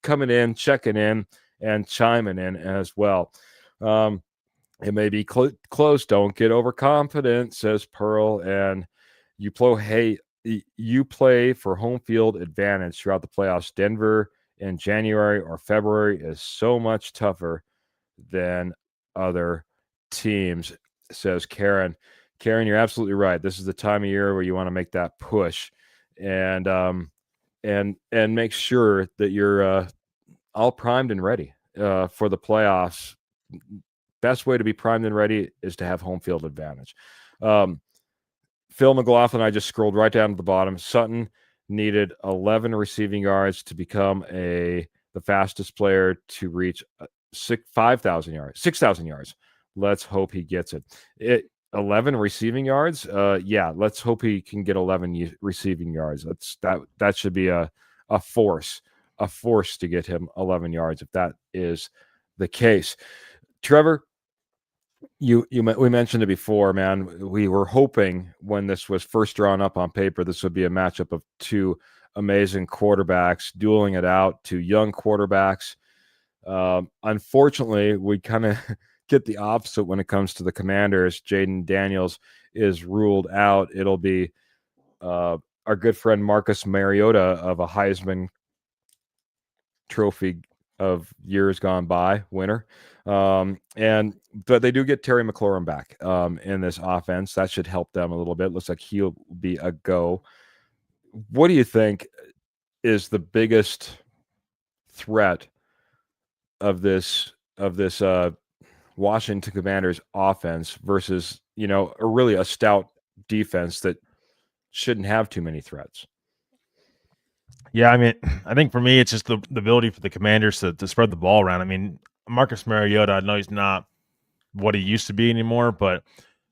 [SPEAKER 1] coming in, checking in, and chiming in as well. It may be close. Don't get overconfident, says Pearl. And you play for home field advantage throughout the playoffs. Denver in January or February is so much tougher than other teams, says Karen. Karen, you're absolutely right. This is the time of year where you want to make that push and make sure that you're all primed and ready for the playoffs. Best way to be primed and ready is to have home field advantage. Phil McLaughlin, I just scrolled right down to the bottom. Sutton needed 11 receiving yards to become the fastest player to reach 5,000 yards, 6,000 yards. Let's hope he gets it. 11 receiving yards. Yeah, let's hope he can get 11 receiving yards. That should be a force to get him 11 yards if that is the case. Trevor, we mentioned it before, man. We were hoping when this was first drawn up on paper, this would be a matchup of two amazing quarterbacks dueling it out, two young quarterbacks. Unfortunately, we kind of get the opposite when it comes to the Commanders. Jaden Daniels is ruled out. It'll be our good friend Marcus Mariota of a Heisman Trophy of years gone by winner. But they do get Terry McLaurin back in this offense. That should help them a little bit. Looks like he'll be a go. What do you think is the biggest threat of this Washington Commanders offense versus, really a stout defense that shouldn't have too many threats?
[SPEAKER 2] Yeah, I mean, I think for me, it's just the ability for the Commanders to spread the ball around. I mean, Marcus Mariota, I know he's not what he used to be anymore, but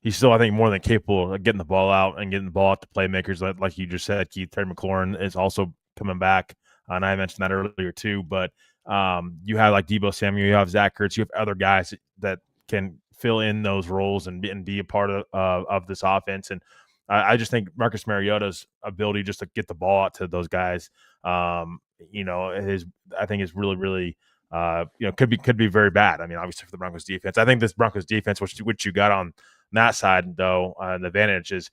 [SPEAKER 2] he's still, I think, more than capable of getting the ball out and getting the ball out to playmakers. Like you just said, Keith, Terry McLaurin is also coming back, and I mentioned that earlier too. But you have like Deebo Samuel, you have Zach Ertz, you have other guys that can fill in those roles and be a part of this offense. And I just think Marcus Mariota's ability just to get the ball out to those guys, I think is really, really, could be very bad. I mean, obviously for the Broncos defense, I think this Broncos defense, which you got on that side though, the advantage is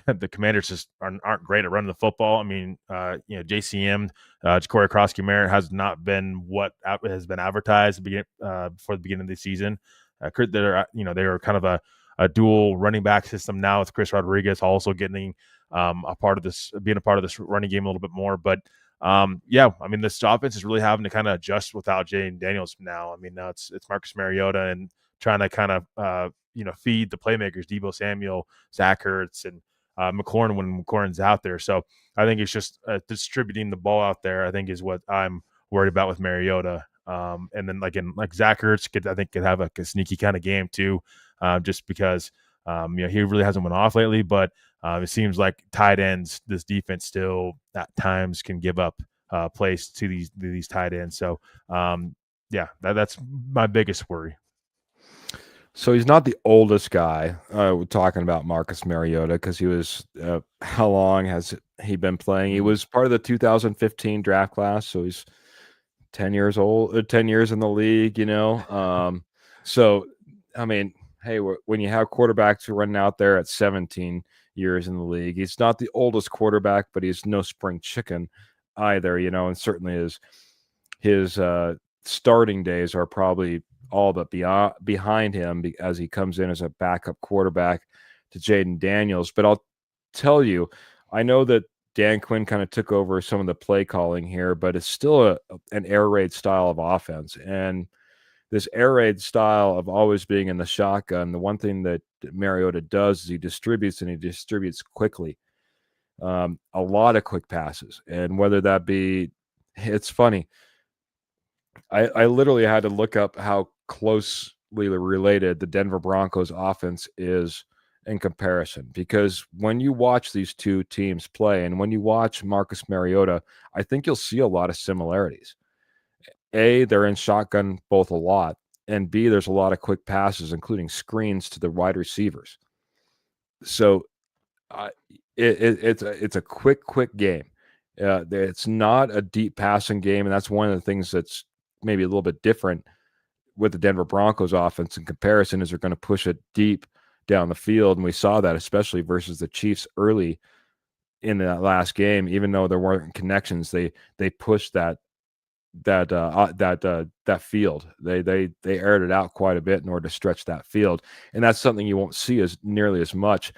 [SPEAKER 2] the Commanders just aren't great at running the football. I mean, JCM, Ja'Cory Cross-Merritt has not been what has been advertised before the beginning of the season. They are kind of a dual running back system now with Chris Rodriguez also getting being a part of this running game a little bit more. But I mean, this offense is really having to kind of adjust without Jaden Daniels now. I mean, now it's Marcus Mariota and trying to kind of feed the playmakers, Deebo Samuel, Zach Ertz, and McLaurin when McLaurin's out there. So I think it's just distributing the ball out there, I think, is what I'm worried about with Mariota. And then like Zach Ertz could have a sneaky kind of game too, just because he really hasn't went off lately. But it seems like tight ends, this defense still at times can give up plays to these tight ends. So that's my biggest worry.
[SPEAKER 1] So he's not the oldest guy. We're talking about Marcus Mariota because he was. How long has he been playing? He was part of the 2015 draft class, so he's 10 years old. 10 years in the league, So I mean, hey, when you have quarterbacks running out there at 17 years in the league, he's not the oldest quarterback, but he's no spring chicken either, and certainly his starting days are probably all but behind him as he comes in as a backup quarterback to Jaden Daniels. But I'll tell you, I know that Dan Quinn kind of took over some of the play calling here, but it's still an air raid style of offense. And this air raid style of always being in the shotgun, the one thing that Mariota does is he distributes quickly. A lot of quick passes. And whether that be, it's funny, I literally had to look up how closely related the Denver Broncos offense is in comparison, because when you watch these two teams play and when you watch Marcus Mariota, I think you'll see a lot of similarities. A, they're in shotgun both a lot, and B, there's a lot of quick passes, including screens to the wide receivers. So it's a quick game. It's not a deep passing game, and that's one of the things that's maybe a little bit different with the Denver Broncos offense in comparison, is they're going to push it deep down the field. And we saw that especially versus the Chiefs early in that last game. Even though there weren't connections, they pushed that field. They aired it out quite a bit in order to stretch that field. And that's something you won't see as nearly as much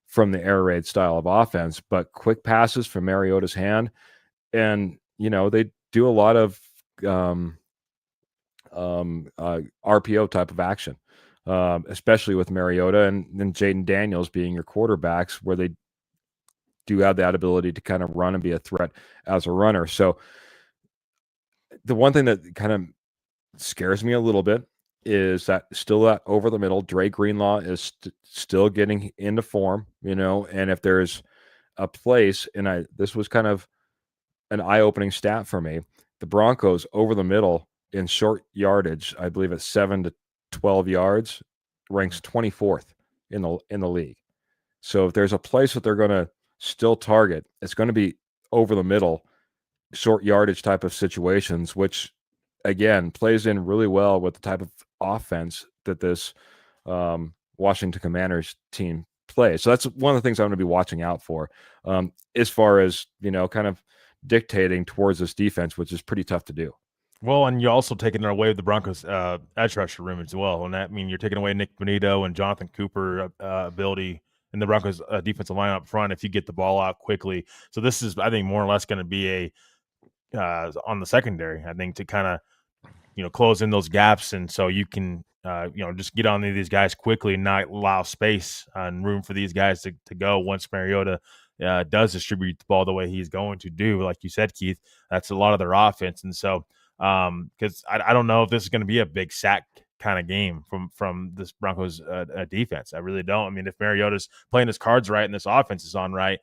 [SPEAKER 1] from the air raid style of offense, but quick passes from Mariota's hand. And, they do a lot of RPO type of action, especially with Mariota and then Jaden Daniels being your quarterbacks, where they do have that ability to kind of run and be a threat as a runner. So the one thing that kind of scares me a little bit is that over the middle, Dre Greenlaw is still getting into form, and if there's a place, and this was kind of an eye-opening stat for me, the Broncos over the middle in short yardage, I believe it's 7 to 12 yards, ranks 24th in the league. So if there's a place that they're going to still target, it's going to be over the middle, short yardage type of situations, which again plays in really well with the type of offense that this Washington Commanders team plays. So that's one of the things I'm going to be watching out for, as far as kind of dictating towards this defense, which is pretty tough to do.
[SPEAKER 2] Well, and you're also taking away with the Broncos edge rusher room as well, and that you're taking away Nick Bonito and Jonathan Cooper ability in the Broncos defensive line up front if you get the ball out quickly. So this is, I think, more or less going to be on the secondary, I think, to kind of close in those gaps, and so you can just get on these guys quickly and not allow space and room for these guys to go once Mariota does distribute the ball the way he's going to do. Like you said, Keith, that's a lot of their offense, and so because I don't know if this is going to be a big sack kind of game from this Broncos defense. I really don't. I mean, if Mariota's playing his cards right and this offense is on right,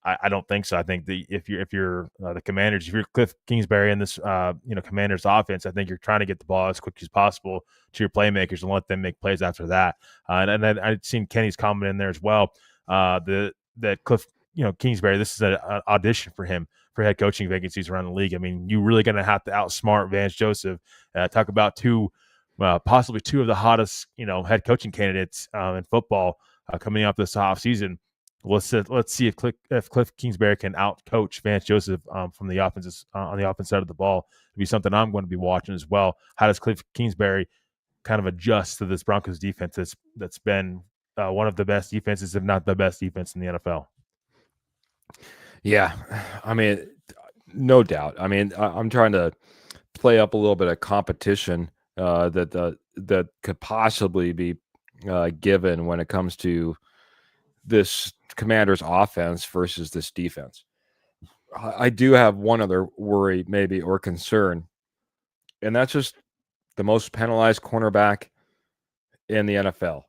[SPEAKER 2] I don't think so. I think if you're the Commanders, if you're Cliff Kingsbury in this Commanders offense, I think you're trying to get the ball as quick as possible to your playmakers and let them make plays after that. And then I'd seen Kenny's comment in there as well. That Cliff Kingsbury, this is an audition for him for head coaching vacancies around the league. I mean, you're really going to have to outsmart Vance Joseph. Talk about possibly two of the hottest head coaching candidates in football coming up this offseason. let's see if Cliff Kingsbury can out coach Vance Joseph from the offenses on the offense side of the ball. It'll be something I'm going to be watching as well. How does Cliff Kingsbury kind of adjust to this Broncos defense that's been one of the best defenses, if not the best defense in the NFL?
[SPEAKER 1] Yeah, I mean, no doubt. I mean, I'm trying to play up a little bit of competition that could possibly be given when it comes to this Commanders offense versus this defense. I do have one other worry, maybe, or concern, and that's just the most penalized cornerback in the NFL.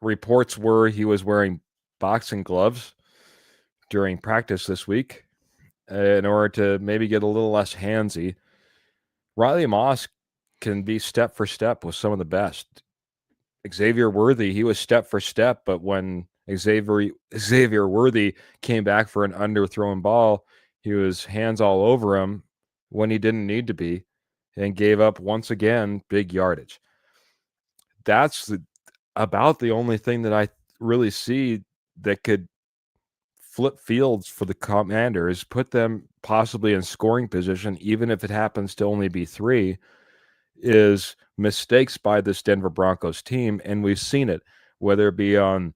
[SPEAKER 1] Reports were he was wearing boxing gloves during practice this week in order to maybe get a little less handsy. Riley Moss can be step for step with some of the best. Xavier Worthy, he was step for step, but when Xavier Worthy came back for an underthrown ball, he was hands all over him when he didn't need to be and gave up once again big yardage. That's about the only thing that I really see that could flip fields for the Commanders, put them possibly in scoring position, even if it happens to only be 3, is mistakes by this Denver Broncos team, and we've seen it, whether it be on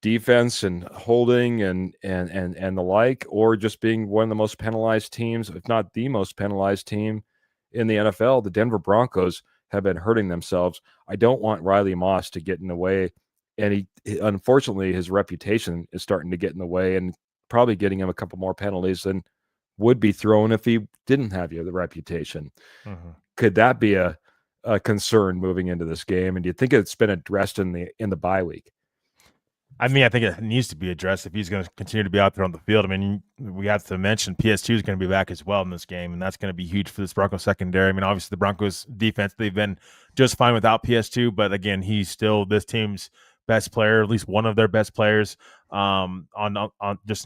[SPEAKER 1] defense and holding and the like, or just being one of the most penalized teams, if not the most penalized team in the NFL. The Denver Broncos have been hurting themselves. I don't want Riley Moss to get in the way, and he unfortunately his reputation is starting to get in the way, and probably getting him a couple more penalties than would be thrown if he didn't have the reputation.
[SPEAKER 2] Mm-hmm.
[SPEAKER 1] Could that be a concern moving into this game? And do you think it's been addressed in the bye week?
[SPEAKER 2] I mean, I think it needs to be addressed if he's going to continue to be out there on the field. I mean, we have to mention PS2 is going to be back as well in this game, and that's going to be huge for this Broncos secondary. I mean, obviously the Broncos defense, they've been just fine without PS2, but again, he's still this team's best player, at least one of their best players on this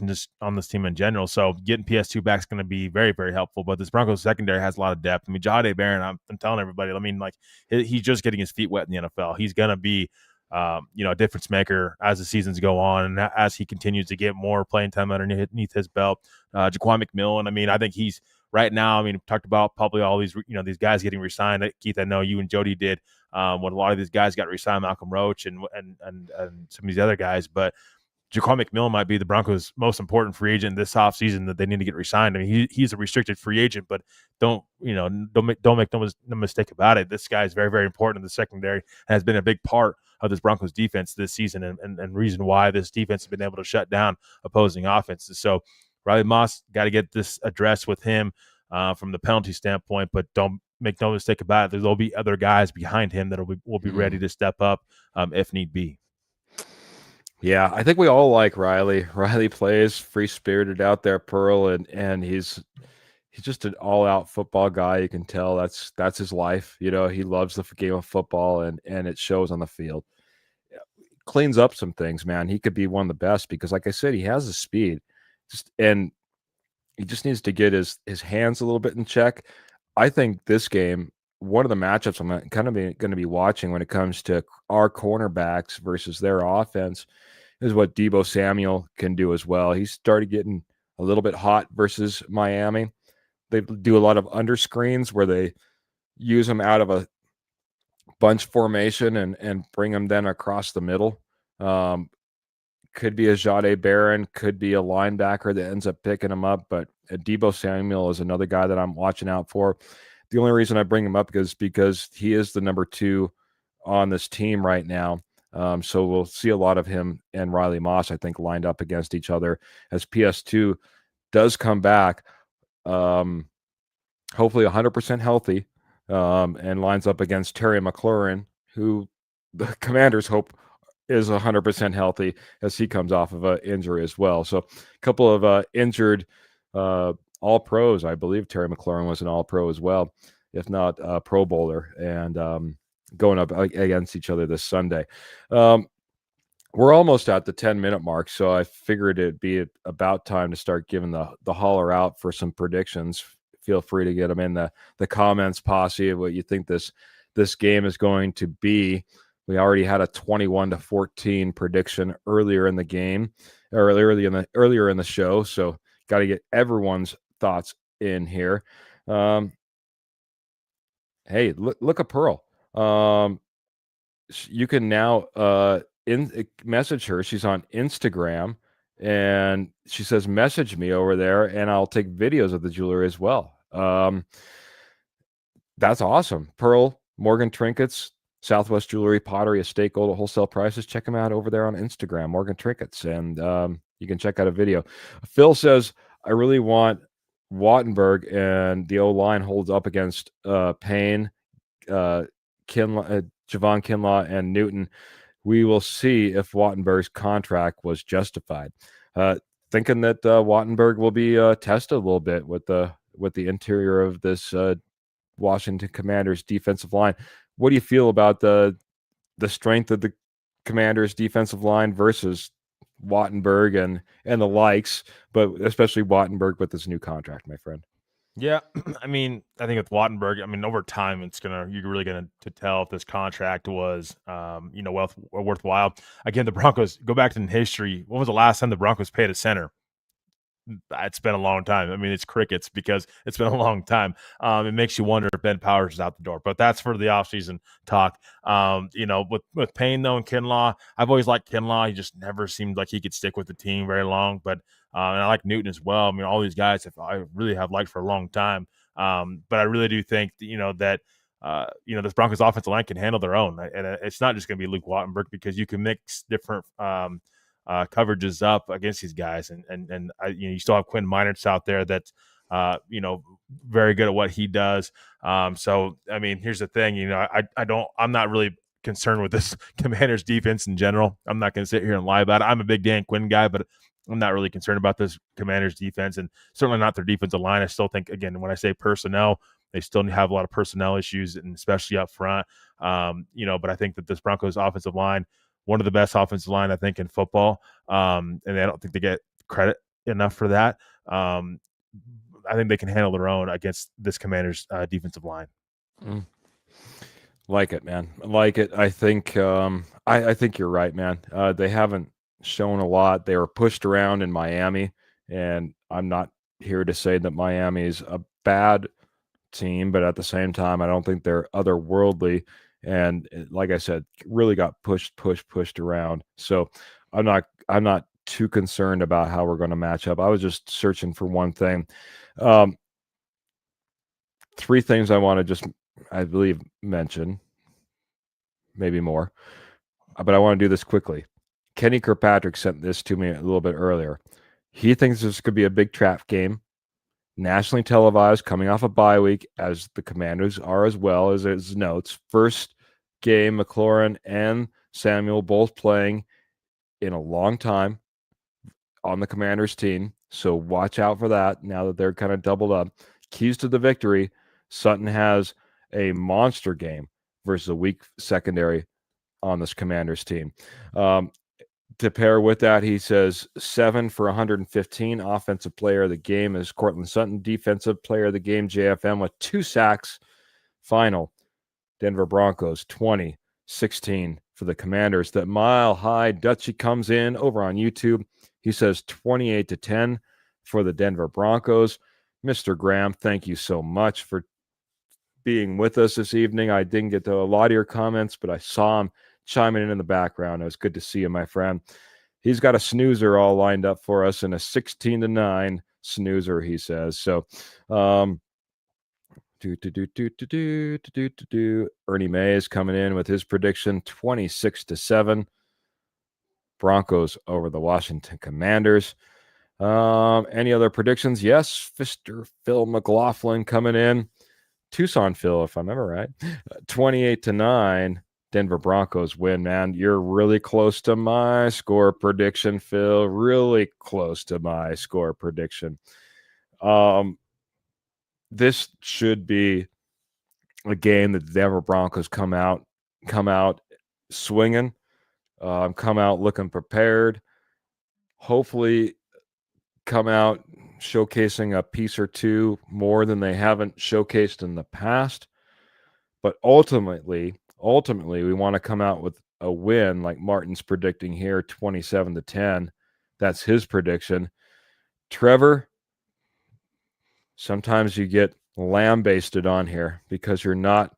[SPEAKER 2] team in general. So getting PS2 back is going to be very, very helpful. But this Broncos secondary has a lot of depth. I mean, Jahdae Barron, I'm telling everybody, I mean, like he's just getting his feet wet in the NFL. He's going to be a difference maker as the seasons go on and as he continues to get more playing time underneath his belt. Jaquan McMillan, I mean, I think he's right now, I mean, we've talked about probably all these, these guys getting re-signed. Keith, I know you and Jody did when a lot of these guys got re-signed, Malcolm Roach and some of these other guys, but Jaquan McMillan might be the Broncos' most important free agent this offseason that they need to get re-signed. I mean, he's a restricted free agent, but don't make no mistake about it. This guy is very, very important in the secondary and has been a big part of this Broncos defense this season and reason why this defense has been able to shut down opposing offenses. So Riley Moss, got to get this addressed with him from the penalty standpoint, but don't make no mistake about it. There'll be other guys behind him that will be ready to step up if need be.
[SPEAKER 1] Yeah, I think we all like Riley. Riley plays free-spirited out there, Pearl, and he's just an all-out football guy. You can tell that's his life. He loves the game of football, and it shows on the field. Cleans up some things, man. He could be one of the best because, like I said, he has the speed, and he just needs to get his hands a little bit in check. I think this game, one of the matchups I'm kind of going to be watching when it comes to our cornerbacks versus their offense is what Deebo Samuel can do as well. He started getting a little bit hot versus Miami. They do a lot of under screens where they use him out of a bunch formation and bring him then across the middle. Could be a Jahdae Barron, could be a linebacker that ends up picking him up, but Deebo Samuel is another guy that I'm watching out for. The only reason I bring him up is because he is the number 2 on this team right now. So we'll see a lot of him and Riley Moss, I think, lined up against each other as PS2 does come back, hopefully 100% healthy, and lines up against Terry McLaurin, who the Commanders hope is 100% healthy as he comes off of an injury as well. So a couple of injured all-pros. I believe Terry McLaurin was an all-pro as well, if not a Pro Bowler, and going up against each other this Sunday. We're almost at the 10-minute mark, so I figured it'd be about time to start giving the holler out for some predictions. Feel free to get them in the comments, Posse, of what you think this game is going to be. We already had a 21-14 prediction earlier in the game, or earlier in the show. So got to get everyone's thoughts in here. Hey, look at Pearl. You can now message her. She's on Instagram, and she says, "Message me over there, and I'll take videos of the jewelry as well." That's awesome. Pearl, Morgan Trinkets, Southwest Jewelry, Pottery, Estate Gold at wholesale prices. Check them out over there on Instagram, Morgan Trinkets, and you can check out a video. Phil says, "I really want Wattenberg, and the O line holds up against Payne, Javon Kinlaw, and Newton. We will see if Wattenberg's contract was justified." Thinking that Wattenberg will be tested a little bit with the interior of this Washington Commanders defensive line. What do you feel about the strength of the Commanders defensive line versus Wattenberg and the likes, but especially Wattenberg with this new contract, my friend?
[SPEAKER 2] Yeah, I mean, I think with Wattenberg, I mean, over time, you're really gonna to tell if this contract was, worthwhile. Again, the Broncos go back in history. When was the last time the Broncos paid a center? It's been a long time. I mean, it's crickets because it's been a long time. It makes you wonder if Ben Powers is out the door, but that's for the offseason talk. With Payne though and Kinlaw, I've always liked Kinlaw. He just never seemed like he could stick with the team very long. But and I like Newton as well. I mean, all these guys I really have liked for a long time. But I really do think that this Broncos offensive line can handle their own, and it's not just going to be Luke Wattenberg because you can mix different coverages up against these guys, and you still have Quinn Meinerz out there that's very good at what he does. So I mean, here's the thing, I'm not really concerned with this Commanders defense in general. I'm not going to sit here and lie about it. I'm a big Dan Quinn guy, but I'm not really concerned about this Commanders defense, and certainly not their defensive line. I still think, again, when I say personnel, they still have a lot of personnel issues, and especially up front. But I think that this Broncos offensive line, one of the best offensive line, I think, in football. And I don't think they get credit enough for that. I think they can handle their own against this Commanders defensive line.
[SPEAKER 1] Like it, man. Like it. I think I think you're right, man. They haven't shown a lot. They were pushed around in Miami, and I'm not here to say that Miami's a bad team, but at the same time, I don't think they're otherworldly. And like I said, really got pushed around. So I'm not too concerned about how we're going to match up. I was just searching for one thing. Three things I want to just, I believe, mention, maybe more, but I want to do this quickly. Kenny Kirkpatrick sent this to me a little bit earlier. He thinks this could be a big trap game, nationally televised, coming off a bye week, as the Commanders are as well, as his notes. First game, McLaurin and Samuel both playing in a long time on the Commanders team. So watch out for that now that they're kind of doubled up. Keys to the victory, Sutton has a monster game versus a weak secondary on this Commanders team. To pair with that, he says 7 for 115. Offensive player of the game is Cortland Sutton. Defensive player of the game, JFM, with 2 sacks. Final, Denver Broncos 20-16 for the Commanders. That Mile High Dutchy comes in over on YouTube. He says 28-10 for the Denver Broncos. Mr. Graham, thank you so much for being with us this evening. I didn't get to a lot of your comments, but I saw him chiming in the background. It was good to see you, my friend. He's got a snoozer all lined up for us, and a 16-9 snoozer, he says. So, Ernie May is coming in with his prediction, 26-7. Broncos over the Washington Commanders. Any other predictions? Yes, Mr. Phil McLaughlin coming in. Tucson Phil, if I remember right. 28-9. Denver Broncos win, man. You're really close to my score prediction, Phil. Really close to my score prediction. This should be a game that the Denver Broncos come out swinging, come out looking prepared. Hopefully, come out showcasing a piece or two more than they haven't showcased in the past. But ultimately, ultimately we want to come out with a win like Martin's predicting here, 27-10. That's his prediction. Trevor, sometimes you get lambasted on here because you're not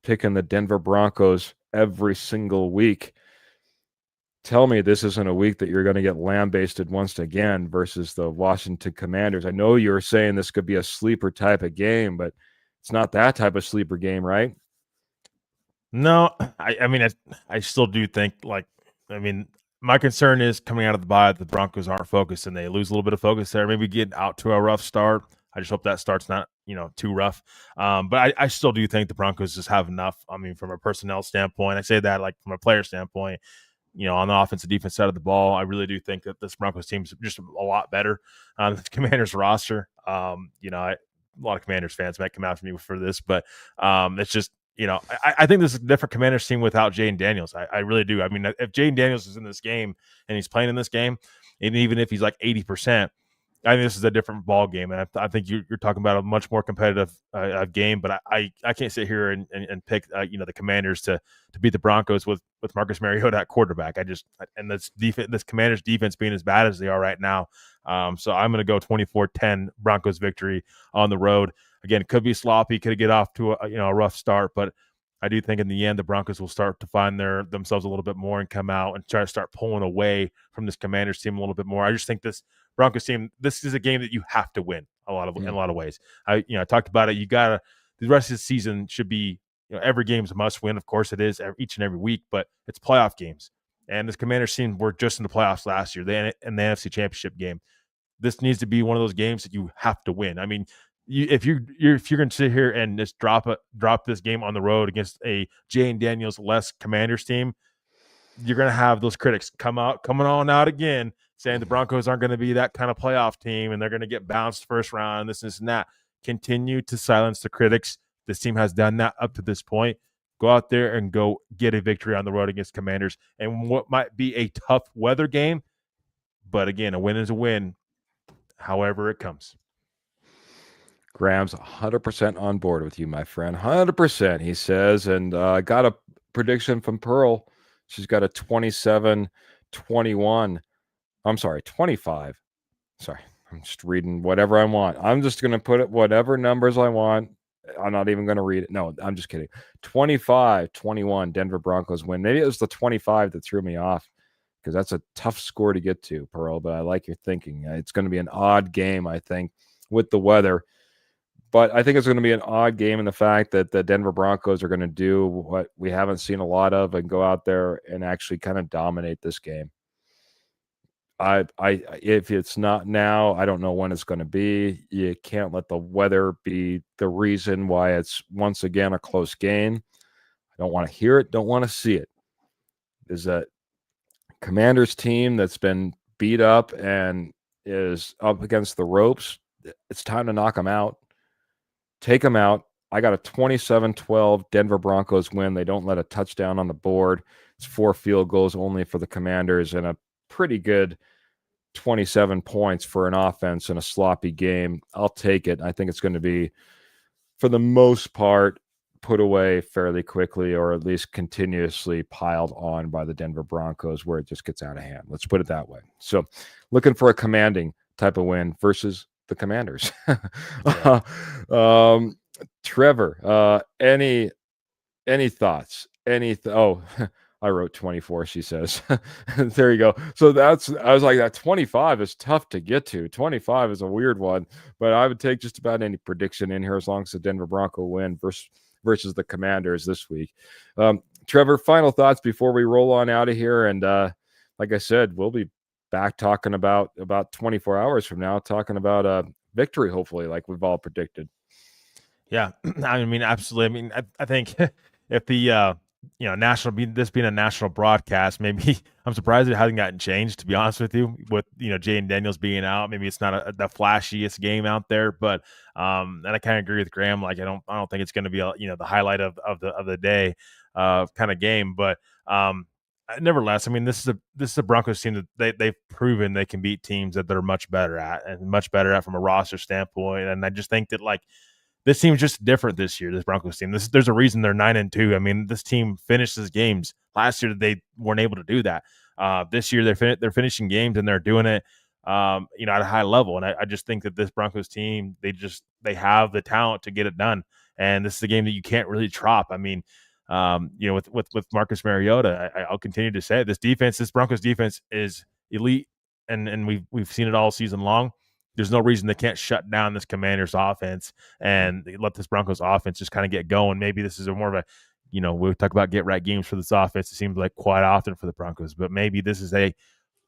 [SPEAKER 1] picking the Denver Broncos every single week. Tell me this isn't a week that you're going to get lambasted once again versus the Washington Commanders. I know you're saying this could be a sleeper type of game, but it's not that type of sleeper game, right?
[SPEAKER 2] No, I mean, I still do think, like, I mean, my concern is coming out of the bye, the Broncos aren't focused and they lose a little bit of focus there. Maybe get out to a rough start. I just hope that start's not, too rough. But I still do think the Broncos just have enough. I mean, from a personnel standpoint, I say that like from a player standpoint, on the offensive defense side of the ball, I really do think that this Broncos team is just a lot better on the Commanders roster. A lot of Commanders fans might come after me for this, but it's just, I think this is a different Commanders team without Jaden Daniels. I really do. I mean, if Jaden Daniels is in this game and he's playing in this game, and even if he's like 80%, I think this is a different ball game, and I think you're talking about a much more competitive game. But I can't sit here and pick the Commanders to beat the Broncos with Marcus Mariota at quarterback. And this Commanders defense being as bad as they are right now. So I'm going to go 24-10 Broncos victory on the road. Again, it could be sloppy, could get off to a rough start, but I do think in the end the Broncos will start to find themselves a little bit more and come out and try to start pulling away from this Commanders team a little bit more. I just think this Broncos team, this is a game that you have to win in a lot of ways. I talked about it. The rest of the season should be, every game's a must win. Of course it is each and every week, but it's playoff games. And this Commanders team were just in the playoffs last year, in the NFC Championship game. This needs to be one of those games that you have to win. I mean, if you're going to sit here and just drop this game on the road against a Jane Daniels less Commanders team, you're going to have those critics coming on out again saying the Broncos aren't going to be that kind of playoff team and they're going to get bounced first round, this and that. Continue to silence the critics. This team has done that up to this point. Go out there and go get a victory on the road against Commanders and what might be a tough weather game. But again, a win is a win, however it comes.
[SPEAKER 1] Graham's 100% on board with you, my friend. 100%, he says. And got a prediction from Pearl. She's got a 27-21. I'm sorry, 25. Sorry, I'm just reading whatever I want. I'm just going to put it whatever numbers I want. I'm not even going to read it. No, I'm just kidding. 25-21, Denver Broncos win. Maybe it was the 25 that threw me off because that's a tough score to get to, Pearl, but I like your thinking. It's going to be an odd game, I think, with the weather. But I think it's going to be an odd game in the fact that the Denver Broncos are going to do what we haven't seen a lot of and go out there and actually kind of dominate this game. If it's not now, I don't know when it's going to be. You can't let the weather be the reason why it's once again a close game. I don't want to hear it, don't want to see it. There's a Commanders team that's been beat up and is up against the ropes. It's time to knock them out. Take them out. I got a 27-12 Denver Broncos win. They don't let a touchdown on the board. It's 4 field goals only for the Commanders and a pretty good 27 points for an offense in a sloppy game. I'll take it. I think it's going to be, for the most part, put away fairly quickly or at least continuously piled on by the Denver Broncos where it just gets out of hand. Let's put it that way. So looking for a commanding type of win versus the Commanders. Yeah. Trevor, any thoughts? I wrote 24, she says. There you go. So I was like, that 25 is tough to get to. 25 is a weird one, but I would take just about any prediction in here as long as the Denver Bronco win versus the Commanders this week. Trevor, final thoughts before we roll on out of here. And like I said, we'll be back talking about 24 hours from now, talking about victory, hopefully, like we've all predicted.
[SPEAKER 2] Yeah, I mean, absolutely. I mean, I think if the this being a national broadcast, maybe I'm surprised it hasn't gotten changed, to be honest with you, with Jaden Daniels being out. Maybe it's not the flashiest game out there, but and I kind of agree with Graham. Like, I don't think it's going to be the highlight of the day kind of game, but nevertheless, I mean, this is a Broncos team that they've proven they can beat teams that they're much better at from a roster standpoint, and I just think that, like, this team's just different this year. This Broncos team. There's a reason they're 9-2. I mean, this team finishes games. Last year they weren't able to do that. This year they're finishing games and they're doing it, at a high level. And I just think that this Broncos team, they have the talent to get it done. And this is a game that you can't really drop. I mean, with Marcus Mariota, I'll continue to say it. This Broncos defense is elite, and we've seen it all season long. There's no reason they can't shut down this Commanders offense and let this Broncos offense just kind of get going. Maybe this is more of a, we talk about get right games for this offense. It seems like quite often for the Broncos, but maybe this is a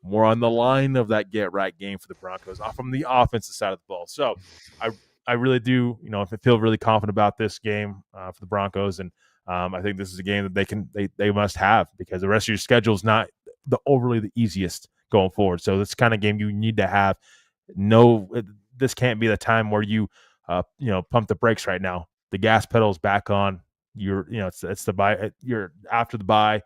[SPEAKER 2] more on the line of that get right game for the Broncos from the offensive side of the ball. So I really do, I feel really confident about this game for the Broncos. And I think this is a game that they must have, because the rest of your schedule is not the easiest going forward. So this kind of game you need to have. No, this can't be the time where you pump the brakes right now. The gas pedal's back on. It's the bye. You're after the bye,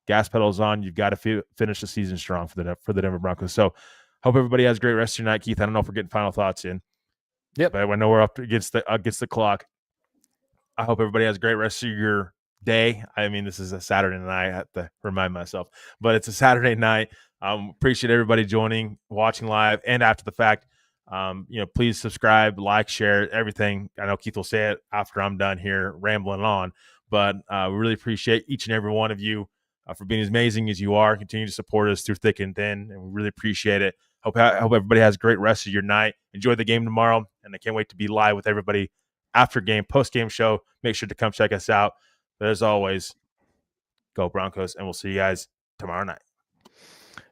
[SPEAKER 2] gas pedal's on. You've got to finish the season strong for the Denver Broncos. So hope everybody has a great rest of your night, Keith. I don't know if we're getting final thoughts in.
[SPEAKER 1] Yep.
[SPEAKER 2] But I know we're up against the clock. I hope everybody has a great rest of your day. I mean, this is a Saturday night. I have to remind myself, but it's a Saturday night. Appreciate everybody joining, watching live and after the fact. Please subscribe, like, share, everything. I know Keith will say it after I'm done here rambling on, but we really appreciate each and every one of you for being as amazing as you are. Continue to support us through thick and thin, and we really appreciate it. Hope everybody has a great rest of your night. Enjoy the game tomorrow, and I can't wait to be live with everybody after game, post-game show. Make sure to come check us out. But as always, go Broncos, and we'll see you guys tomorrow night.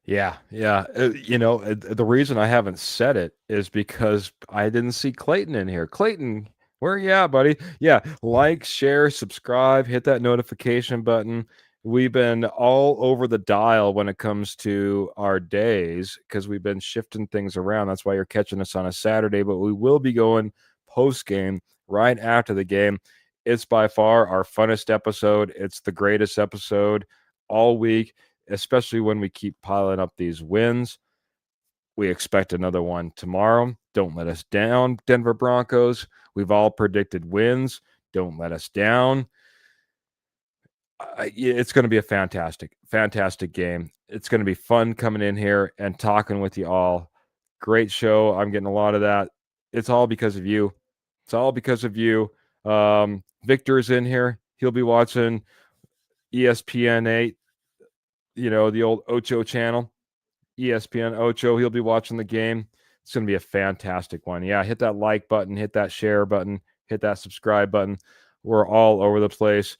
[SPEAKER 1] Yeah. The reason I haven't said it is because I didn't see Clayton in here. Clayton, where you at, buddy? Yeah, like, share, subscribe, hit that notification button. We've been all over the dial when it comes to our days because we've been shifting things around. That's why you're catching us on a Saturday, but we will be going post-game right after the game. It's by far our funnest episode. It's the greatest episode all week, especially when we keep piling up these wins. We expect another one tomorrow. Don't let us down, Denver Broncos. We've all predicted wins. Don't let us down. It's going to be a fantastic, fantastic game. It's going to be fun coming in here and talking with you all. Great show. I'm getting a lot of that. It's all because of you. It's all because of you. Victor's in here. He'll be watching ESPN 8, the old Ocho channel, ESPN Ocho. He'll be watching the game. It's going to be a fantastic one. Yeah, hit that like button, hit that share button, hit that subscribe button. We're all over the place,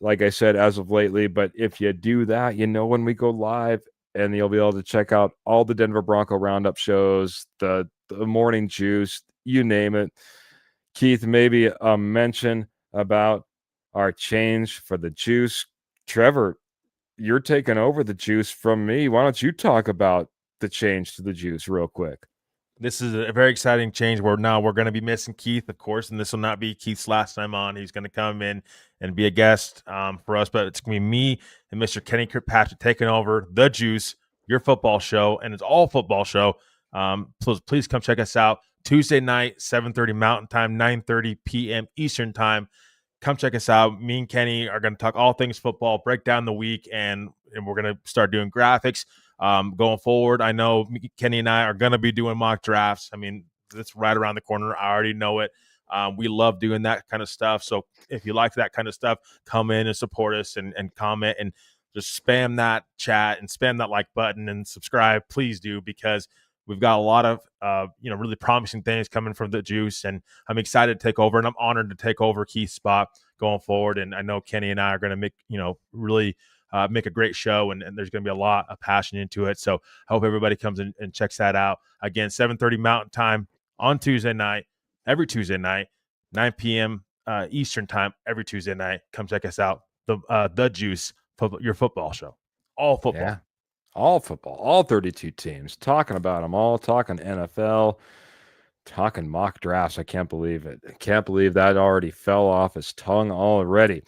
[SPEAKER 1] like I said, as of lately. But if you do that, when we go live, and you'll be able to check out all the Denver Bronco Roundup shows, the Morning Juice, you name it. Keith, maybe a mention about our change for the juice. Trevor, you're taking over the juice from me. Why don't you talk about the change to the juice real quick?
[SPEAKER 2] This is a very exciting change where now we're going to be missing Keith, of course, and this will not be Keith's last time on. He's going to come in and be a guest for us, but it's going to be me and Mr. Kenny Kirkpatrick taking over the juice, your football show, and it's all football show. Please come check us out Tuesday night, 7:30 Mountain Time, 9:30 p.m. Eastern Time. Come check us out. Me and Kenny are going to talk all things football, break down the week, and we're going to start doing graphics going forward. I know Kenny and I are going to be doing mock drafts. I mean, it's right around the corner. I already know it. We love doing that kind of stuff. So if you like that kind of stuff, come in and support us and comment and just spam that chat and spam that like button and subscribe. Please do, because we've got a lot of, really promising things coming from the juice, and I'm excited to take over, and I'm honored to take over Keith's spot going forward. And I know Kenny and I are going to make, really make a great show, and there's going to be a lot of passion into it. So I hope everybody comes in and checks that out. Again, 7:30 Mountain Time on Tuesday night, every Tuesday night, 9 p.m. Eastern Time, every Tuesday night. Come check us out. The Juice, your football show. All football.
[SPEAKER 1] Yeah. All football, all 32 teams, talking about them all, talking NFL, talking mock drafts. I can't believe it. I can't believe that already fell off his tongue already.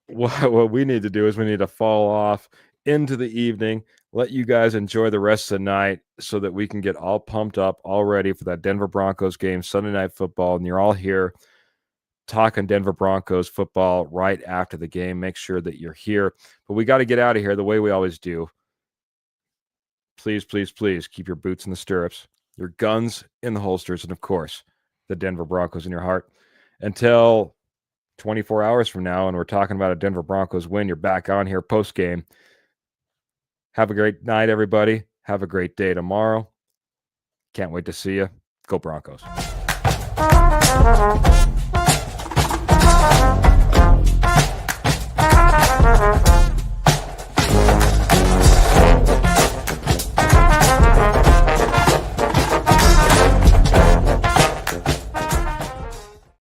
[SPEAKER 1] What we need to do is we need to fall off into the evening, let you guys enjoy the rest of the night so that we can get all pumped up, all ready for that Denver Broncos game, Sunday Night Football, and you're all here talking Denver Broncos football right after the game. Make sure that you're here. But we got to get out of here the way we always do. Please, please, please keep your boots in the stirrups, your guns in the holsters, and of course, the Denver Broncos in your heart. Until 24 hours from now, and we're talking about a Denver Broncos win, you're back on here post game. Have a great night, everybody. Have a great day tomorrow. Can't wait to see you. Go Broncos.